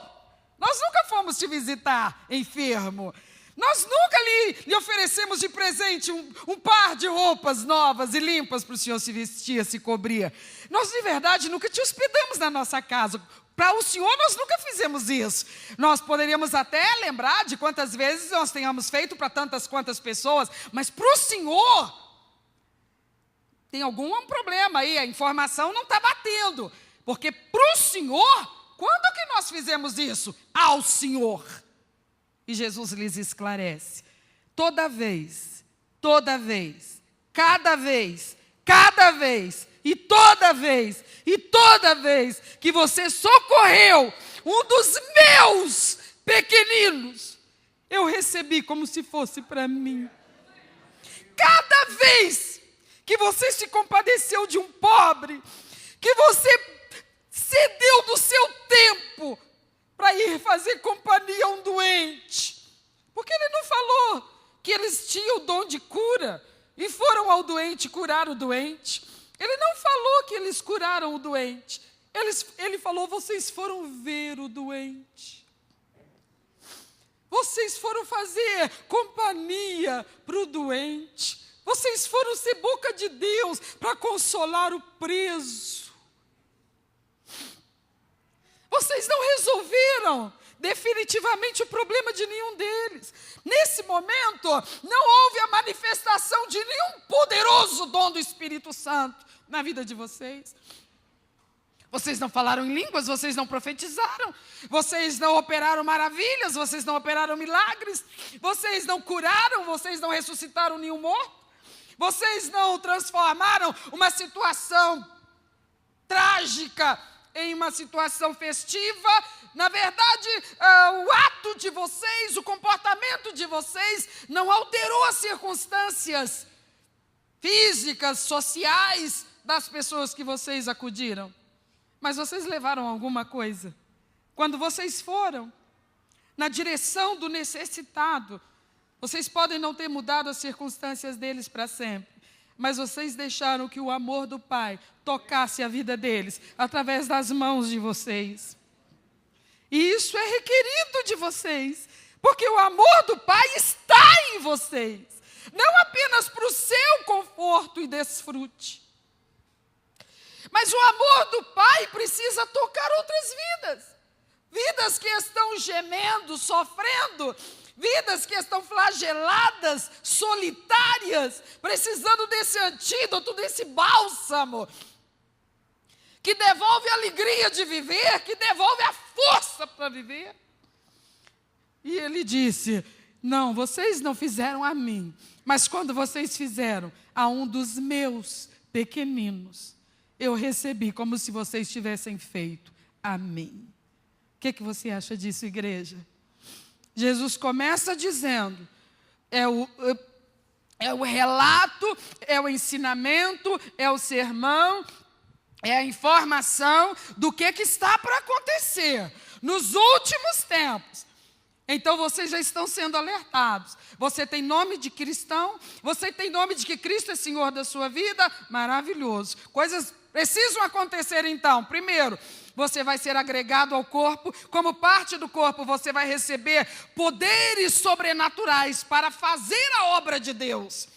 Nós nunca fomos te visitar enfermo. Nós nunca lhe oferecemos de presente um par de roupas novas e limpas para o Senhor se vestir, se cobrir. Nós de verdade nunca te hospedamos na nossa casa. Para o Senhor nós nunca fizemos isso. Nós poderíamos até lembrar de quantas vezes nós tenhamos feito para tantas quantas pessoas, mas para o Senhor tem algum problema aí, a informação não está batendo. Porque para o Senhor, quando que nós fizemos isso? Ao Senhor. E Jesus lhes esclarece: toda vez, cada vez, e toda vez que você socorreu um dos meus pequeninos, eu recebi como se fosse para mim. Cada vez que você se compadeceu de um pobre, que você cedeu do seu tempo para ir fazer companhia a um doente. Porque ele não falou que eles tinham o dom de cura e foram ao doente curar o doente. Ele não falou que eles curaram o doente. Ele falou: vocês foram ver o doente. Vocês foram fazer companhia para o doente. Vocês foram ser boca de Deus para consolar o preso. Vocês não resolveram definitivamente o problema de nenhum deles. Nesse momento, não houve a manifestação de nenhum poderoso dom do Espírito Santo na vida de vocês. Vocês não falaram em línguas, vocês não profetizaram, vocês não operaram maravilhas, vocês não operaram milagres, vocês não curaram, vocês não ressuscitaram nenhum morto, vocês não transformaram uma situação trágica em uma situação festiva. Na verdade, o ato de vocês, o comportamento de vocês não alterou as circunstâncias físicas, sociais das pessoas que vocês acudiram. Mas vocês levaram alguma coisa. Quando vocês foram na direção do necessitado, vocês podem não ter mudado as circunstâncias deles para sempre, mas vocês deixaram que o amor do Pai tocasse a vida deles através das mãos de vocês. E isso é requerido de vocês, porque o amor do Pai está em vocês. não apenas para o seu conforto e desfrute. Mas o amor do Pai precisa tocar outras vidas. Vidas que estão gemendo, sofrendo, vidas que estão flageladas, solitárias, precisando desse antídoto, desse bálsamo, que devolve a alegria de viver, que devolve a força para viver. E ele disse, não, vocês não fizeram a mim, mas quando vocês fizeram a um dos meus pequeninos, eu recebi como se vocês tivessem feito a mim. O que você acha disso, igreja? Jesus começa dizendo, é o relato, é o ensinamento, é o sermão, é a informação do que está para acontecer nos últimos tempos. Então vocês já estão sendo alertados. Você tem nome de cristão? Você tem nome de que Cristo é Senhor da sua vida? Maravilhoso. Coisas precisam acontecer então. Primeiro, você vai ser agregado ao corpo. Como parte do corpo, você vai receber poderes sobrenaturais para fazer a obra de Deus.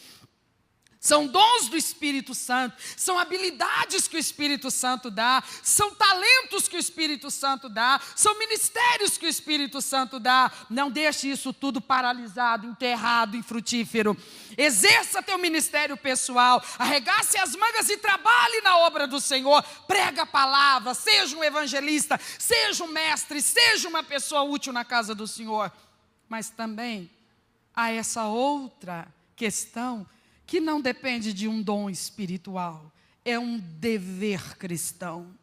São dons do Espírito Santo, são habilidades que o Espírito Santo dá, são talentos que o Espírito Santo dá, são ministérios que o Espírito Santo dá. Não deixe isso tudo paralisado, enterrado, infrutífero. Exerça teu ministério pessoal, arregace as mangas e trabalhe na obra do Senhor. Prega a palavra, seja um evangelista, seja um mestre, seja uma pessoa útil na casa do Senhor. Mas também há essa outra questão que não depende de um dom espiritual, é um dever cristão.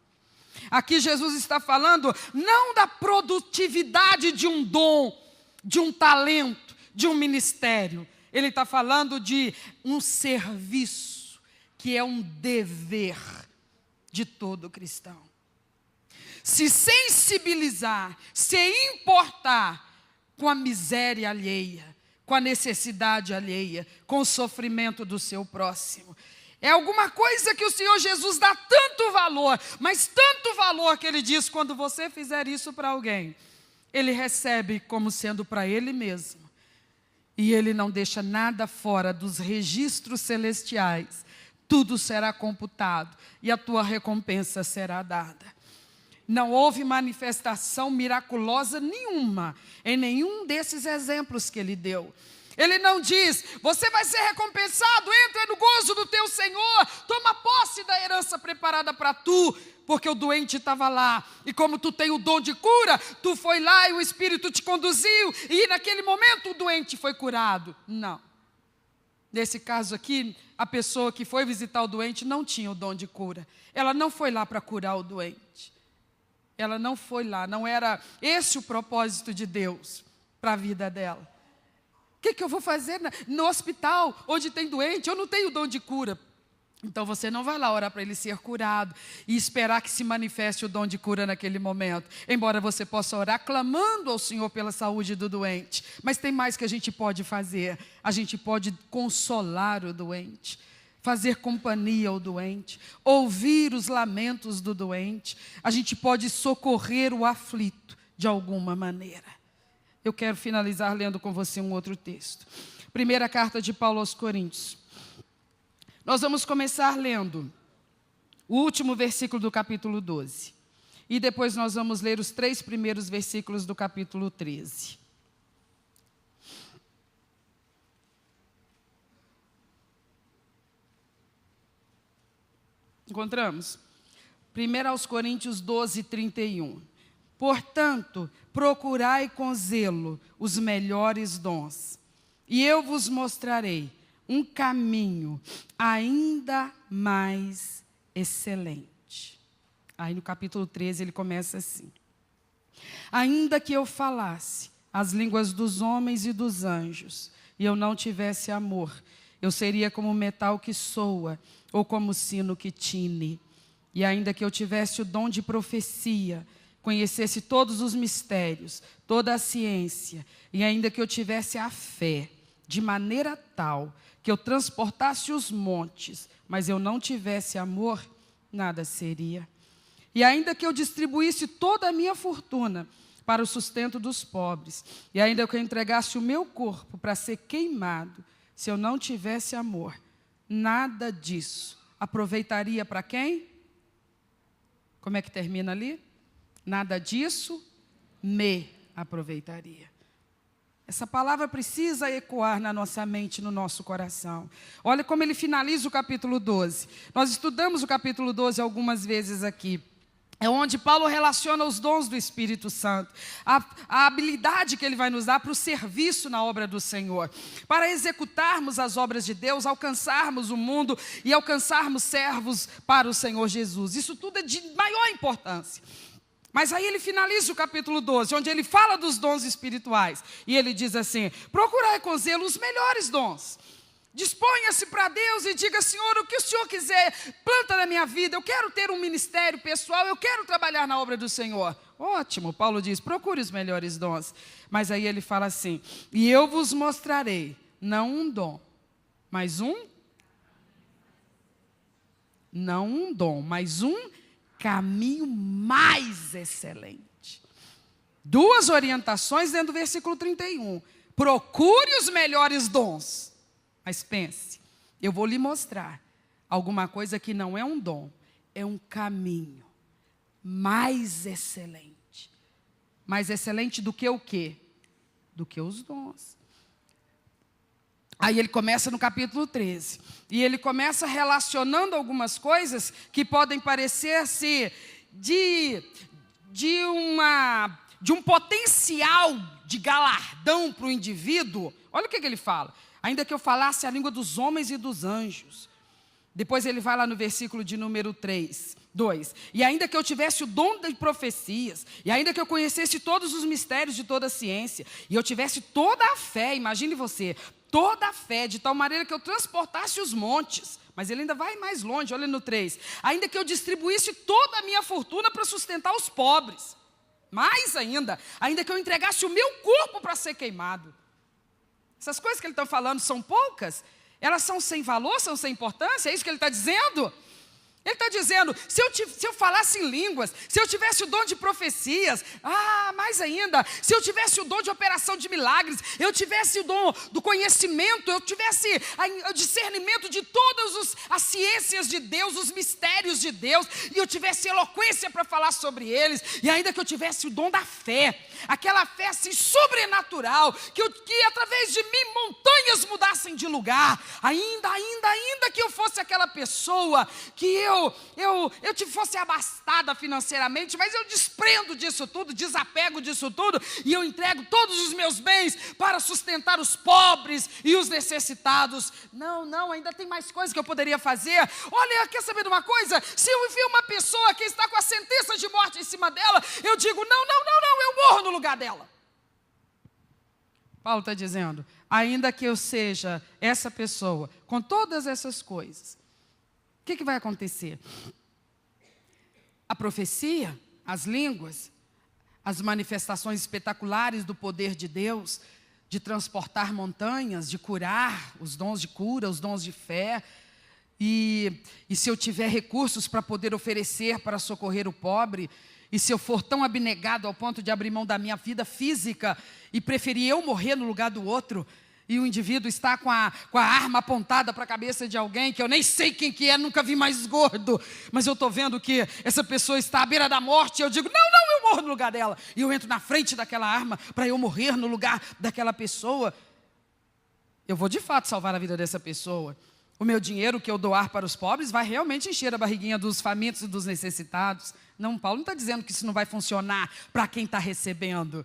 Aqui Jesus está falando não da produtividade de um dom, de um talento, de um ministério. Ele está falando de um serviço, que é um dever de todo cristão. Se sensibilizar, se importar com a miséria alheia, com a necessidade alheia, com o sofrimento do seu próximo. É alguma coisa que o Senhor Jesus dá tanto valor, mas tanto valor que Ele diz, quando você fizer isso para alguém, Ele recebe como sendo para Ele mesmo. E Ele não deixa nada fora dos registros celestiais. Tudo será computado e a tua recompensa será dada. Não houve manifestação miraculosa nenhuma em nenhum desses exemplos que ele deu. Ele não diz, você vai ser recompensado, entra no gozo do teu Senhor, toma posse da herança preparada para tu, porque o doente estava lá, e como tu tem o dom de cura, tu foi lá e o Espírito te conduziu, e naquele momento o doente foi curado. Não. Nesse caso aqui, a pessoa que foi visitar o doente não tinha o dom de cura. Ela não foi lá para curar o doente. Ela não foi lá, não era esse o propósito de Deus para a vida dela. O que eu vou fazer no hospital, onde tem doente? Eu não tenho dom de cura. Então você não vai lá orar para ele ser curado e esperar que se manifeste o dom de cura naquele momento. Embora você possa orar clamando ao Senhor pela saúde do doente. Mas tem mais que a gente pode fazer. A gente pode consolar o doente, fazer companhia ao doente, ouvir os lamentos do doente. A gente pode socorrer o aflito de alguma maneira. Eu quero finalizar lendo com você um outro texto. Primeira carta de Paulo aos Coríntios. Nós vamos começar lendo o último versículo do capítulo 12. E depois nós vamos ler os 3 primeiros versículos do capítulo 13. Encontramos? 1 aos Coríntios 12, 31. Portanto, procurai com zelo os melhores dons, e eu vos mostrarei um caminho ainda mais excelente. Aí no capítulo 13 ele começa assim. Ainda que eu falasse as línguas dos homens e dos anjos, e eu não tivesse amor, eu seria como metal que soa, ou como sino que tine. E ainda que eu tivesse o dom de profecia, conhecesse todos os mistérios, toda a ciência, e ainda que eu tivesse a fé, de maneira tal que eu transportasse os montes, mas eu não tivesse amor, nada seria. E ainda que eu distribuísse toda a minha fortuna para o sustento dos pobres, e ainda que eu entregasse o meu corpo para ser queimado, Se eu não tivesse amor, nada disso aproveitaria para quem? Como é que termina ali? Nada disso me aproveitaria. Essa palavra precisa ecoar na nossa mente, no nosso coração. Olha como ele finaliza o capítulo 12. Nós estudamos o capítulo 12 algumas vezes aqui. É onde Paulo relaciona os dons do Espírito Santo, a habilidade que ele vai nos dar para o serviço na obra do Senhor, para executarmos as obras de Deus, alcançarmos o mundo e alcançarmos servos para o Senhor Jesus. Isso tudo é de maior importância. Mas aí ele finaliza o capítulo 12, onde ele fala dos dons espirituais. E ele diz assim: procurai com zelo os melhores dons. Disponha-se para Deus e diga: Senhor, o que o Senhor quiser, planta na minha vida. Eu quero ter um ministério pessoal, eu quero trabalhar na obra do Senhor. Ótimo, Paulo diz, procure os melhores dons. Mas aí ele fala assim: e eu vos mostrarei, não um dom, mas um caminho mais excelente. Duas orientações dentro do versículo 31. Procure os melhores dons. Mas pense, eu vou lhe mostrar alguma coisa que não é um dom, é um caminho mais excelente. Mais excelente do que o quê? Do que os dons. Aí ele começa no capítulo 13. E ele começa relacionando algumas coisas que podem parecer-se de um potencial de galardão para o indivíduo. Olha o que ele fala. Ainda que eu falasse a língua dos homens e dos anjos. Depois ele vai lá no versículo de número 2. E ainda que eu tivesse o dom de profecias, e ainda que eu conhecesse todos os mistérios de toda a ciência, e eu tivesse toda a fé, imagine você, toda a fé, de tal maneira que eu transportasse os montes. Mas ele ainda vai mais longe, olha no 3. Ainda que eu distribuísse toda a minha fortuna para sustentar os pobres. Mais ainda que eu entregasse o meu corpo para ser queimado. Essas coisas que ele está falando são poucas? Elas são sem valor, são sem importância? É isso que ele está dizendo? Ele está dizendo, se eu falasse em línguas, se eu tivesse o dom de profecias, mais ainda, se eu tivesse o dom de operação de milagres, eu tivesse o dom do conhecimento, eu tivesse o discernimento de todas as ciências de Deus, os mistérios de Deus, e eu tivesse eloquência para falar sobre eles, e ainda que eu tivesse o dom da fé, aquela fé assim sobrenatural, que através de mim montanhas mudassem de lugar, ainda que eu fosse aquela pessoa que eu te fosse abastada financeiramente, mas eu desprendo disso tudo, desapego disso tudo, e eu entrego todos os meus bens para sustentar os pobres e os necessitados. Não, ainda tem mais coisas que eu poderia fazer. Olha, quer saber de uma coisa? Se eu ver uma pessoa que está com a sentença de morte em cima dela, eu digo, não, eu morro no lugar dela. Paulo está dizendo, ainda que eu seja essa pessoa, com todas essas coisas, o que vai acontecer? A profecia, as línguas, as manifestações espetaculares do poder de Deus, de transportar montanhas, de curar, os dons de cura, os dons de fé, e se eu tiver recursos para poder oferecer para socorrer o pobre, e se eu for tão abnegado ao ponto de abrir mão da minha vida física e preferir eu morrer no lugar do outro, e o indivíduo está com a arma apontada para a cabeça de alguém que eu nem sei quem que é, nunca vi mais gordo, mas eu estou vendo que essa pessoa está à beira da morte, e eu digo, não, eu morro no lugar dela, e eu entro na frente daquela arma para eu morrer no lugar daquela pessoa. Eu vou de fato salvar a vida dessa pessoa. O meu dinheiro que eu doar para os pobres vai realmente encher a barriguinha dos famintos e dos necessitados. Não, Paulo não está dizendo que isso não vai funcionar para quem está recebendo.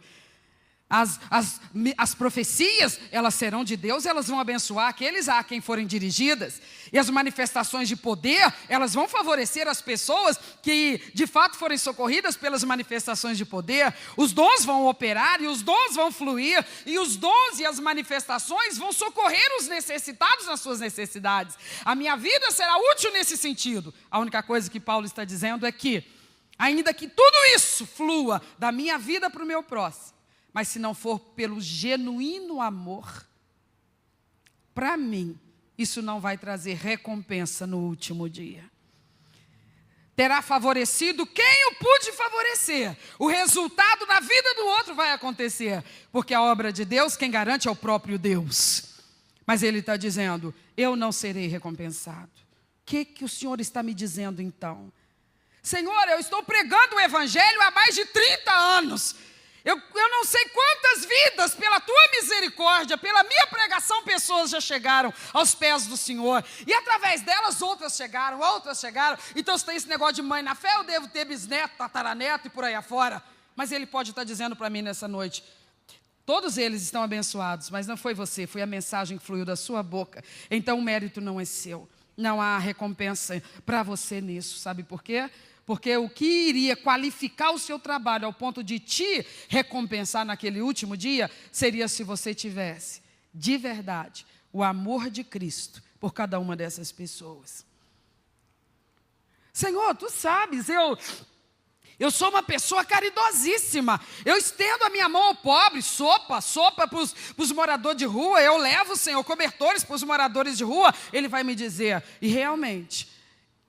As profecias, elas serão de Deus, elas vão abençoar aqueles a quem forem dirigidas. E as manifestações de poder, elas vão favorecer as pessoas que de fato forem socorridas pelas manifestações de poder. Os dons vão operar e os dons vão fluir. E os dons e as manifestações vão socorrer os necessitados nas suas necessidades. A minha vida será útil nesse sentido. A única coisa que Paulo está dizendo é que, ainda que tudo isso flua da minha vida para o meu próximo, mas se não for pelo genuíno amor, para mim, isso não vai trazer recompensa no último dia. Terá favorecido quem eu pude favorecer. O resultado na vida do outro vai acontecer. Porque a obra de Deus, quem garante é o próprio Deus. Mas ele está dizendo, eu não serei recompensado. O que o Senhor está me dizendo então? Senhor, eu estou pregando o Evangelho há mais de 30 anos. Eu não sei quantas vidas, pela tua misericórdia, pela minha pregação, pessoas já chegaram aos pés do Senhor. E através delas, outras chegaram. Então, se tem esse negócio de mãe na fé, eu devo ter bisneto, tataraneto e por aí afora. Mas Ele pode estar dizendo para mim nessa noite, todos eles estão abençoados, mas não foi você, foi a mensagem que fluiu da sua boca. Então, o mérito não é seu. Não há recompensa para você nisso. Sabe por quê? Porque o que iria qualificar o seu trabalho ao ponto de te recompensar naquele último dia, seria se você tivesse, de verdade, o amor de Cristo por cada uma dessas pessoas. Senhor, tu sabes, eu sou uma pessoa caridosíssima, eu estendo a minha mão ao pobre, sopa para os moradores de rua, eu levo, Senhor, cobertores para os moradores de rua. Ele vai me dizer, e realmente,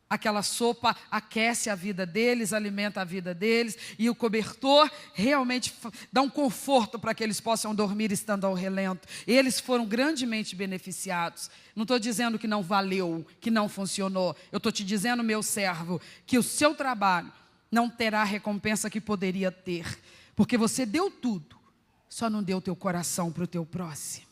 aquela sopa aquece a vida deles, alimenta a vida deles, e o cobertor realmente dá um conforto para que eles possam dormir estando ao relento. Eles foram grandemente beneficiados. Não estou dizendo que não valeu, que não funcionou. Eu estou te dizendo, meu servo, que o seu trabalho não terá a recompensa que poderia ter, porque você deu tudo, só não deu o teu coração para o teu próximo.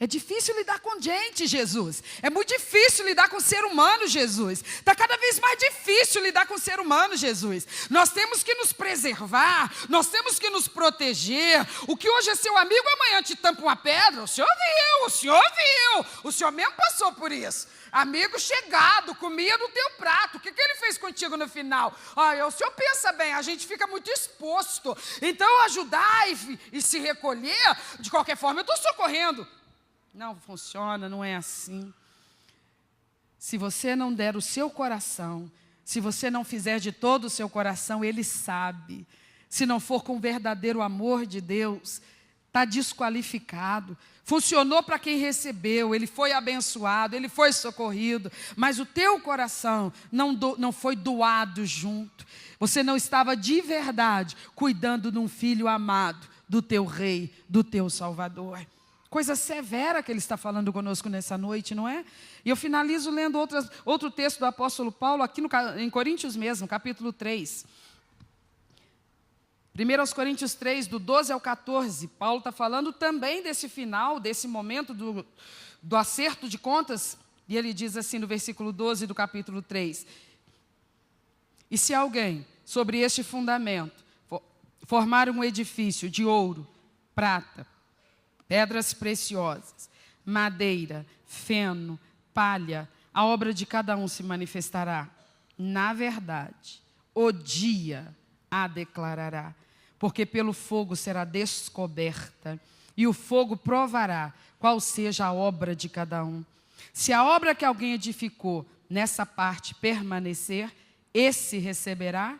É difícil lidar com gente, Jesus. É muito difícil lidar com ser humano, Jesus. Está cada vez mais difícil lidar com ser humano, Jesus. Nós temos que nos preservar, nós temos que nos proteger. O que hoje é seu amigo, amanhã te tampa uma pedra. O senhor viu. O senhor mesmo passou por isso. Amigo chegado, comia do teu prato. O que ele fez contigo no final? O senhor pensa bem, a gente fica muito exposto. Então, ajudar e se recolher, de qualquer forma, eu estou socorrendo. Não funciona, não é assim. Se você não der o seu coração, se você não fizer de todo o seu coração, Ele sabe. Se não for com o verdadeiro amor de Deus, está desqualificado. Funcionou para quem recebeu, ele foi abençoado, ele foi socorrido, mas o teu coração não foi doado junto. Você não estava de verdade cuidando de um filho amado, do teu rei, do teu salvador. Coisa severa que ele está falando conosco nessa noite, não é? E eu finalizo lendo outro texto do apóstolo Paulo, aqui em Coríntios mesmo, capítulo 3. 1 Coríntios 3, do 12 ao 14, Paulo está falando também desse final, desse momento do acerto de contas, e ele diz assim no versículo 12 do capítulo 3, e se alguém, sobre este fundamento, formar um edifício de ouro, prata, pedras preciosas, madeira, feno, palha, a obra de cada um se manifestará. Na verdade, o dia a declarará, porque pelo fogo será descoberta, e o fogo provará qual seja a obra de cada um. Se a obra que alguém edificou nessa parte permanecer, esse receberá.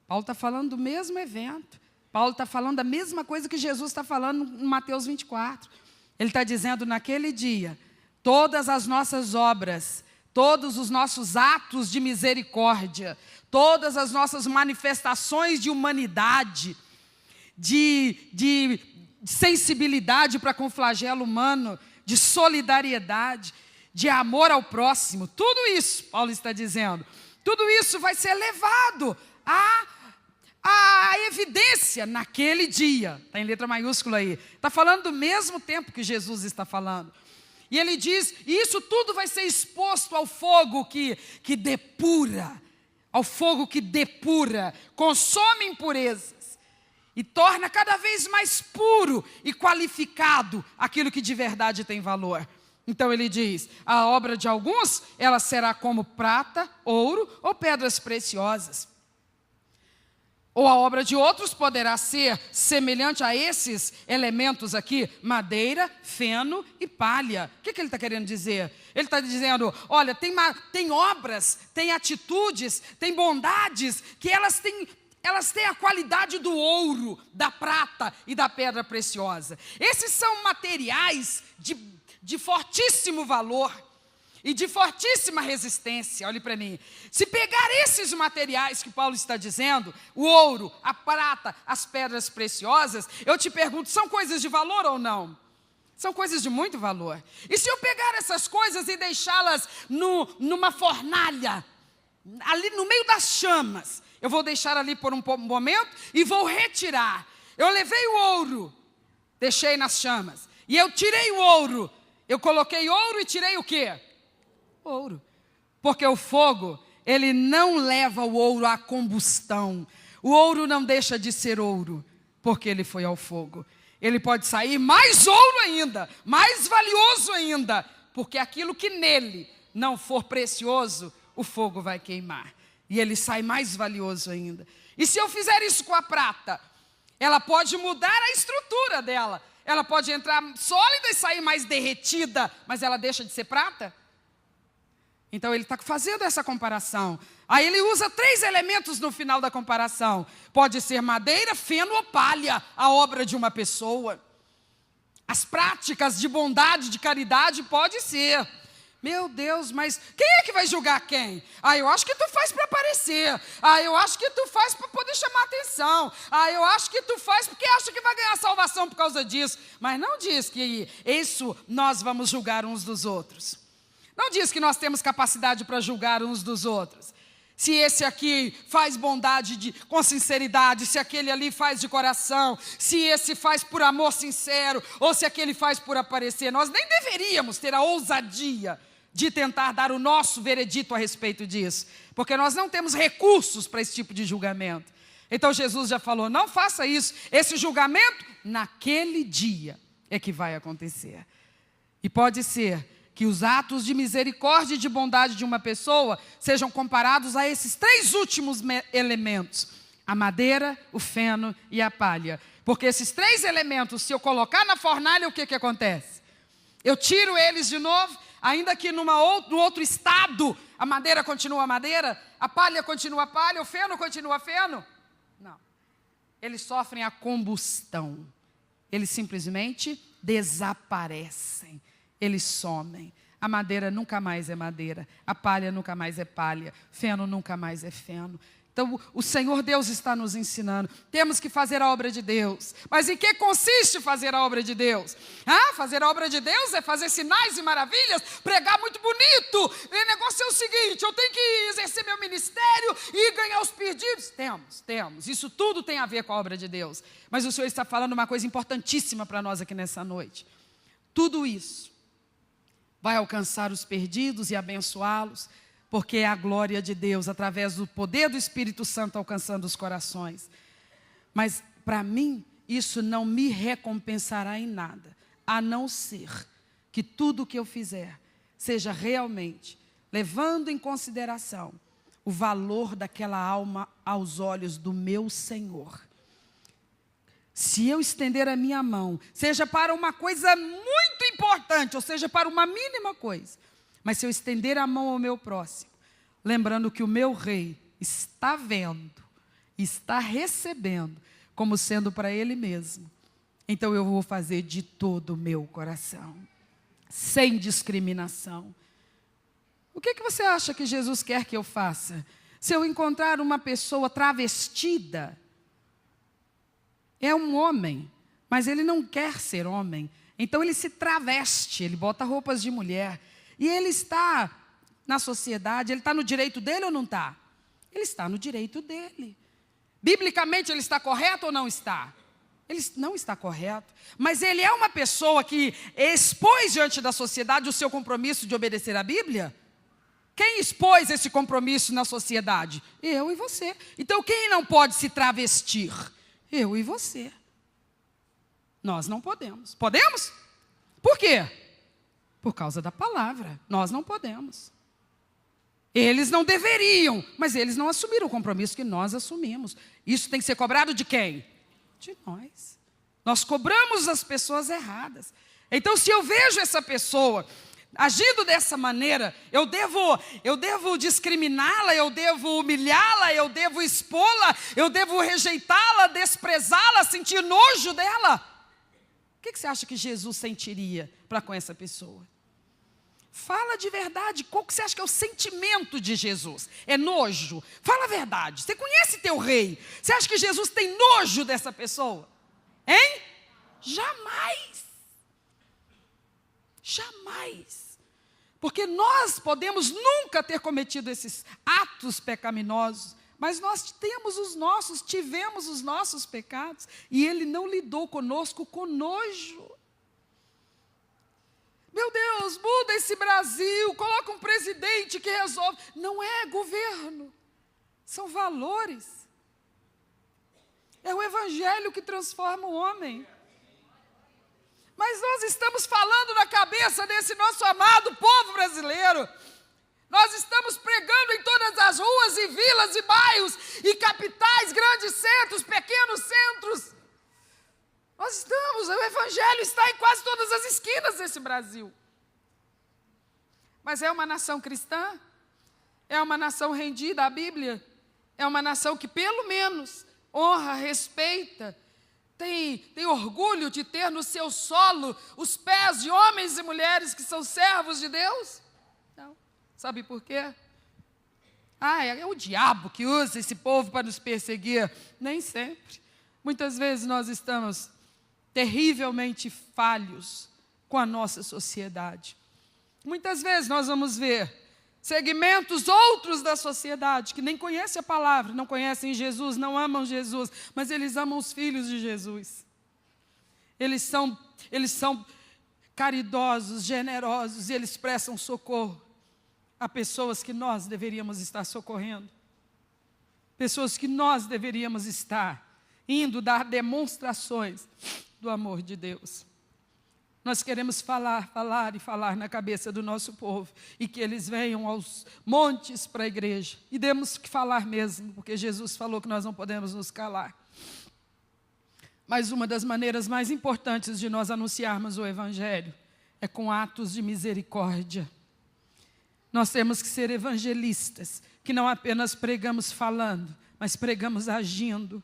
Paulo está falando do mesmo evento. Paulo está falando da mesma coisa que Jesus está falando em Mateus 24. Ele está dizendo, naquele dia, todas as nossas obras, todos os nossos atos de misericórdia, todas as nossas manifestações de humanidade, de sensibilidade para com o flagelo humano, de solidariedade, de amor ao próximo, tudo isso, Paulo está dizendo, tudo isso vai ser levado a evidência naquele dia, está em letra maiúscula aí, está falando do mesmo tempo que Jesus está falando, e ele diz, isso tudo vai ser exposto ao fogo que depura, consome impurezas, e torna cada vez mais puro e qualificado aquilo que de verdade tem valor. Então ele diz, a obra de alguns, ela será como prata, ouro ou pedras preciosas. Ou a obra de outros poderá ser semelhante a esses elementos aqui, madeira, feno e palha. O que ele está querendo dizer? Ele está dizendo, olha, tem obras, tem atitudes, tem bondades, que elas têm a qualidade do ouro, da prata e da pedra preciosa. Esses são materiais de fortíssimo valor e de fortíssima resistência. Olhe para mim, se pegar esses materiais que Paulo está dizendo, o ouro, a prata, as pedras preciosas, eu te pergunto, são coisas de valor ou não? São coisas de muito valor. E se eu pegar essas coisas e deixá-las numa fornalha, ali no meio das chamas, eu vou deixar ali por um momento e vou retirar. Eu levei o ouro, deixei nas chamas. E eu tirei o ouro. Eu coloquei ouro e tirei o quê? Ouro. Porque o fogo, ele não leva o ouro à combustão. O ouro não deixa de ser ouro, porque ele foi ao fogo. Ele pode sair mais ouro ainda, mais valioso ainda, porque aquilo que nele não for precioso, o fogo vai queimar. E ele sai mais valioso ainda. E se eu fizer isso com a prata, ela pode mudar a estrutura dela. Ela pode entrar sólida e sair mais derretida, mas ela deixa de ser prata? Então ele está fazendo essa comparação. Aí ele usa 3 elementos no final da comparação. Pode ser madeira, feno ou palha, a obra de uma pessoa. As práticas de bondade, de caridade, pode ser. Meu Deus, mas quem é que vai julgar quem? Eu acho que tu faz para aparecer. Eu acho que tu faz para poder chamar atenção. Eu acho que tu faz porque acha que vai ganhar salvação por causa disso. Mas não diz que isso nós vamos julgar uns dos outros. Não diz que nós temos capacidade para julgar uns dos outros. Se esse aqui faz bondade com sinceridade, se aquele ali faz de coração, se esse faz por amor sincero, ou se aquele faz por aparecer, nós nem deveríamos ter a ousadia de tentar dar o nosso veredito a respeito disso, porque nós não temos recursos para esse tipo de julgamento. Então Jesus já falou, não faça isso, esse julgamento naquele dia é que vai acontecer. E pode ser que os atos de misericórdia e de bondade de uma pessoa sejam comparados a esses 3 últimos elementos: a madeira, o feno e a palha. Porque esses 3 elementos, se eu colocar na fornalha, o que acontece? Eu tiro eles de novo, ainda que no outro estado, a madeira continua madeira, a palha continua palha, o feno continua feno? Não. Eles sofrem a combustão. Eles simplesmente desaparecem. Eles somem. A madeira nunca mais é madeira. A palha nunca mais é palha. Feno nunca mais é feno. Então, o Senhor Deus está nos ensinando. Temos que fazer a obra de Deus. Mas em que consiste fazer a obra de Deus? Fazer a obra de Deus é fazer sinais e maravilhas, pregar muito bonito. O negócio é o seguinte, eu tenho que exercer meu ministério e ganhar os pedidos. Temos. Isso tudo tem a ver com a obra de Deus. Mas o Senhor está falando uma coisa importantíssima para nós aqui nessa noite. Tudo isso vai alcançar os perdidos e abençoá-los, porque é a glória de Deus, através do poder do Espírito Santo, alcançando os corações. Mas, para mim, isso não me recompensará em nada, a não ser que tudo o que eu fizer seja realmente levando em consideração o valor daquela alma aos olhos do meu Senhor. Se eu estender a minha mão, seja para uma coisa muito importante, ou seja, para uma mínima coisa, mas se eu estender a mão ao meu próximo, lembrando que o meu rei está vendo, está recebendo, como sendo para ele mesmo, então eu vou fazer de todo o meu coração, sem discriminação. O que você acha que Jesus quer que eu faça? Se eu encontrar uma pessoa travestida, é um homem, mas ele não quer ser homem. Então ele se traveste, ele bota roupas de mulher. E ele está na sociedade, ele está no direito dele ou não está? Ele está no direito dele. Biblicamente ele está correto ou não está? Ele não está correto. Mas ele é uma pessoa que expôs diante da sociedade o seu compromisso de obedecer à Bíblia? Quem expôs esse compromisso na sociedade? Eu e você. Então quem não pode se travestir? Eu e você. Nós não podemos. Podemos? Por quê? Por causa da palavra. Nós não podemos. Eles não deveriam, mas eles não assumiram o compromisso que nós assumimos. Isso tem que ser cobrado de quem? De nós. Nós cobramos as pessoas erradas. Então, se eu vejo essa pessoa agindo dessa maneira, eu devo discriminá-la, eu devo humilhá-la, eu devo expô-la, eu devo rejeitá-la, desprezá-la, sentir nojo dela. O que você acha que Jesus sentiria para com essa pessoa? Fala de verdade, qual que você acha que é o sentimento de Jesus? É nojo? Fala a verdade, você conhece teu rei, você acha que Jesus tem nojo dessa pessoa? Hein? Jamais. Jamais. Porque nós podemos nunca ter cometido esses atos pecaminosos, mas nós tivemos os nossos pecados, e Ele não lidou conosco com nojo. Meu Deus, muda esse Brasil, coloca um presidente que resolve. Não é governo, são valores. É o Evangelho que transforma o homem. Mas nós estamos falando na cabeça desse nosso amado povo brasileiro. Nós estamos pregando em todas as ruas e vilas e bairros e capitais, grandes centros, pequenos centros. O Evangelho está em quase todas as esquinas desse Brasil. Mas é uma nação cristã? É uma nação rendida à Bíblia? É uma nação que pelo menos honra, respeita, tem orgulho de ter no seu solo os pés de homens e mulheres que são servos de Deus? Não. Sabe por quê? É o diabo que usa esse povo para nos perseguir. Nem sempre. Muitas vezes nós estamos terrivelmente falhos com a nossa sociedade. Muitas vezes nós vamos ver segmentos outros da sociedade que nem conhecem a palavra, não conhecem Jesus, não amam Jesus, mas eles amam os filhos de Jesus. Eles são caridosos, generosos, e eles prestam socorro a pessoas que nós deveríamos estar socorrendo. Pessoas que nós deveríamos estar indo dar demonstrações do amor de Deus. Nós queremos falar e falar na cabeça do nosso povo, e que eles venham aos montes para a igreja, e temos que falar mesmo, porque Jesus falou que nós não podemos nos calar. Mas uma das maneiras mais importantes de nós anunciarmos o Evangelho é com atos de misericórdia. Nós temos que ser evangelistas, que não apenas pregamos falando, mas pregamos agindo,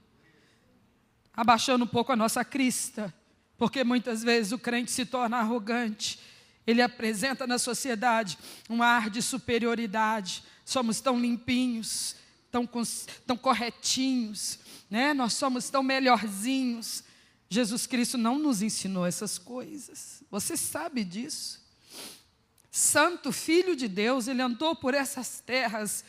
abaixando um pouco a nossa crista, porque muitas vezes o crente se torna arrogante, ele apresenta na sociedade um ar de superioridade. Somos tão limpinhos, tão corretinhos, né? Nós somos tão melhorzinhos. Jesus Cristo não nos ensinou essas coisas, você sabe disso. Santo Filho de Deus, Ele andou por essas terras,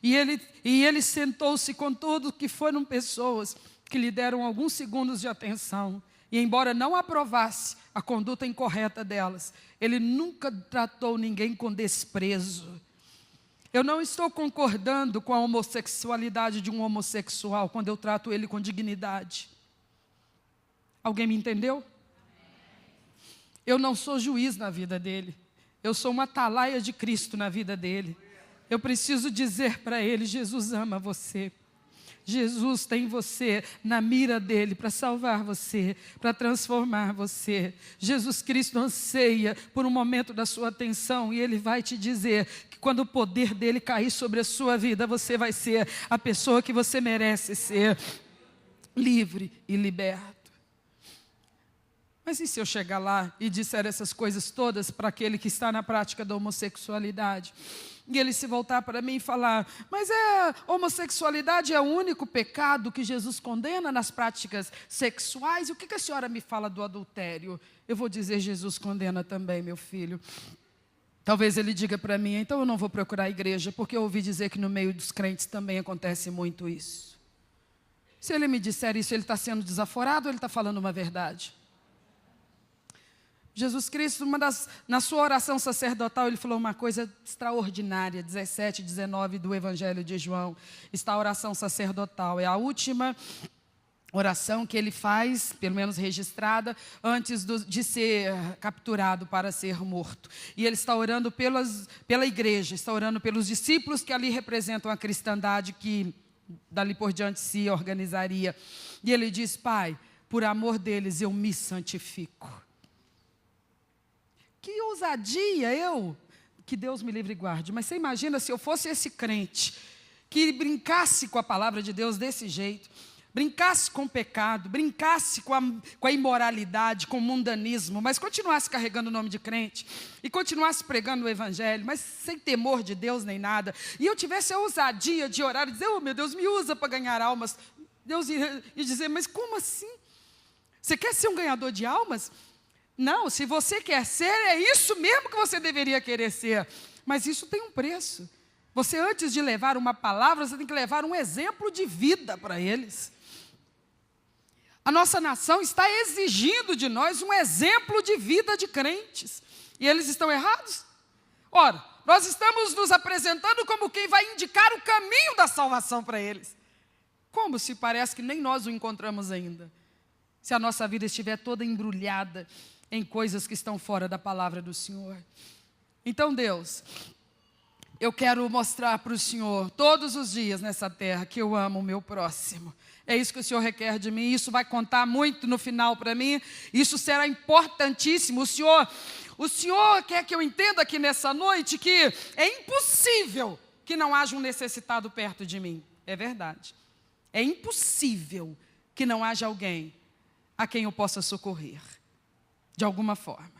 e ele sentou-se com todos que foram pessoas que lhe deram alguns segundos de atenção, e embora não aprovasse a conduta incorreta delas, Ele nunca tratou ninguém com desprezo. Eu não estou concordando com a homossexualidade de um homossexual, quando eu trato ele com dignidade. Alguém me entendeu? Eu não sou juiz na vida dele, eu sou uma atalaia de Cristo na vida dele. Eu preciso dizer para ele: Jesus ama você. Jesus tem você na mira dele para salvar você, para transformar você. Jesus Cristo anseia por um momento da sua atenção, e Ele vai te dizer que quando o poder dele cair sobre a sua vida, você vai ser a pessoa que você merece ser, livre e liberto. Mas e se eu chegar lá e disser essas coisas todas para aquele que está na prática da homossexualidade? E ele se voltar para mim e falar: mas a homossexualidade é o único pecado que Jesus condena nas práticas sexuais? E o que a senhora me fala do adultério? Eu vou dizer: Jesus condena também, meu filho. Talvez ele diga para mim: então eu não vou procurar a igreja, porque eu ouvi dizer que no meio dos crentes também acontece muito isso. Se ele me disser isso, ele está sendo desaforado ou ele está falando uma verdade? Jesus Cristo, na sua oração sacerdotal, ele falou uma coisa extraordinária, 17, 19 do Evangelho de João. Está a oração sacerdotal, é a última oração que ele faz, pelo menos registrada, antes de ser capturado para ser morto. E ele está orando pela igreja, está orando pelos discípulos que ali representam a cristandade que dali por diante se organizaria. E ele diz: Pai, por amor deles eu me santifico. Que ousadia que Deus me livre e guarde. Mas você imagina se eu fosse esse crente que brincasse com a palavra de Deus desse jeito, brincasse com o pecado, brincasse com a imoralidade, com o mundanismo, mas continuasse carregando o nome de crente e continuasse pregando o Evangelho, mas sem temor de Deus nem nada, e eu tivesse a ousadia de orar e dizer: oh meu Deus, me usa para ganhar almas. Deus ia dizer: mas como assim? Você quer ser um ganhador de almas? Não, se você quer ser, é isso mesmo que você deveria querer ser. Mas isso tem um preço. Você, antes de levar uma palavra, você tem que levar um exemplo de vida para eles. A nossa nação está exigindo de nós um exemplo de vida de crentes. E eles estão errados? Ora, nós estamos nos apresentando como quem vai indicar o caminho da salvação para eles. Como se parece que nem nós o encontramos ainda? Se a nossa vida estiver toda embrulhada em coisas que estão fora da palavra do Senhor. Então, Deus, eu quero mostrar para o Senhor, todos os dias nessa terra, que eu amo o meu próximo. É isso que o Senhor requer de mim, isso vai contar muito no final para mim, isso será importantíssimo. O Senhor quer que eu entenda aqui nessa noite que é impossível que não haja um necessitado perto de mim. É verdade. É impossível que não haja alguém a quem eu possa socorrer, de alguma forma.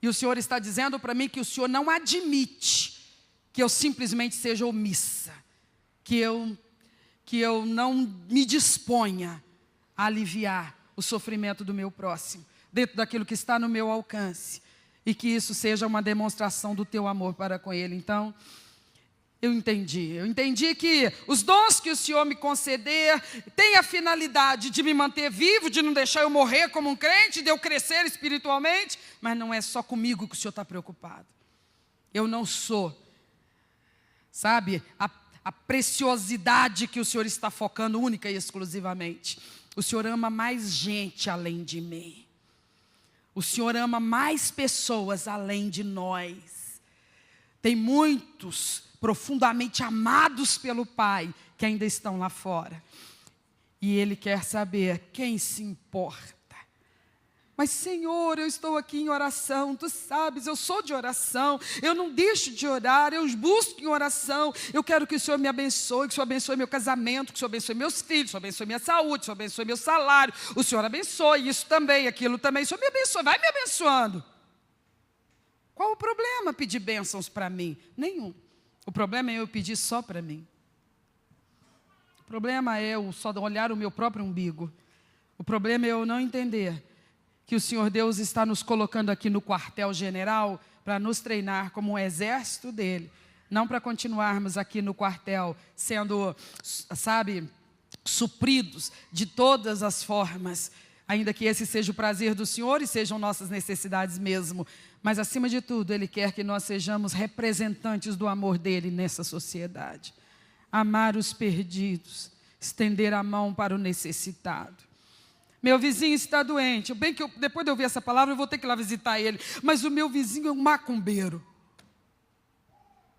E o Senhor está dizendo para mim que o Senhor não admite que eu simplesmente seja omissa, que eu não me disponha a aliviar o sofrimento do meu próximo, dentro daquilo que está no meu alcance, e que isso seja uma demonstração do teu amor para com ele. Então, eu entendi que os dons que o Senhor me conceder têm a finalidade de me manter vivo, de não deixar eu morrer como um crente, de eu crescer espiritualmente, mas não é só comigo que o Senhor está preocupado. Eu não sou, sabe, a preciosidade que o Senhor está focando única e exclusivamente. O Senhor ama mais gente além de mim. O Senhor ama mais pessoas além de nós. Tem muitos profundamente amados pelo Pai, que ainda estão lá fora. E Ele quer saber quem se importa. Mas, Senhor, eu estou aqui em oração, Tu sabes, eu sou de oração, eu não deixo de orar, eu busco em oração, eu quero que o Senhor me abençoe, que o Senhor abençoe meu casamento, que o Senhor abençoe meus filhos, que o Senhor abençoe minha saúde, que o Senhor abençoe meu salário, o Senhor abençoe isso também, aquilo também, o Senhor me abençoe, vai me abençoando. Qual o problema pedir bênçãos para mim? Nenhum. O problema é eu pedir só para mim. O problema é eu só olhar o meu próprio umbigo. O problema é eu não entender que o Senhor Deus está nos colocando aqui no quartel-general para nos treinar como um exército dele. Não para continuarmos aqui no quartel sendo, sabe, supridos de todas as formas, ainda que esse seja o prazer do Senhor e sejam nossas necessidades mesmo. Mas, acima de tudo, Ele quer que nós sejamos representantes do amor dEle nessa sociedade. Amar os perdidos, estender a mão para o necessitado. Meu vizinho está doente. Bem que depois de eu ouvir essa palavra, eu vou ter que ir lá visitar ele. Mas o meu vizinho é um macumbeiro.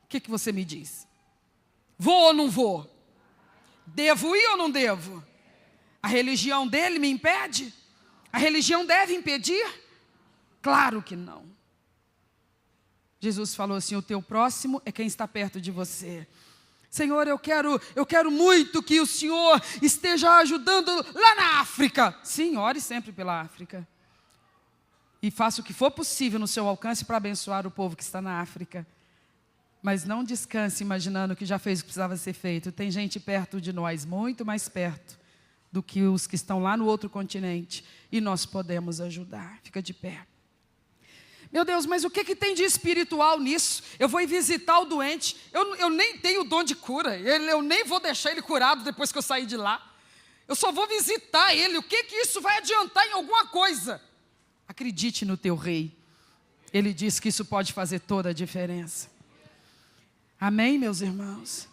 O que você me diz? Vou ou não vou? Devo ir ou não devo? A religião dele me impede? A religião deve impedir? Claro que não. Jesus falou assim, o teu próximo é quem está perto de você. Senhor, eu quero muito que o Senhor esteja ajudando lá na África. Sim, ore sempre pela África. E faça o que for possível no seu alcance para abençoar o povo que está na África. Mas não descanse imaginando que já fez o que precisava ser feito. Tem gente perto de nós, muito mais perto do que os que estão lá no outro continente. E nós podemos ajudar. Fica de pé. Meu Deus, mas o que tem de espiritual nisso? Eu vou ir visitar o doente, eu nem tenho o dom de cura, eu nem vou deixar ele curado depois que eu sair de lá. Eu só vou visitar ele, o que isso vai adiantar em alguma coisa? Acredite no teu rei, ele diz que isso pode fazer toda a diferença. Amém, meus irmãos?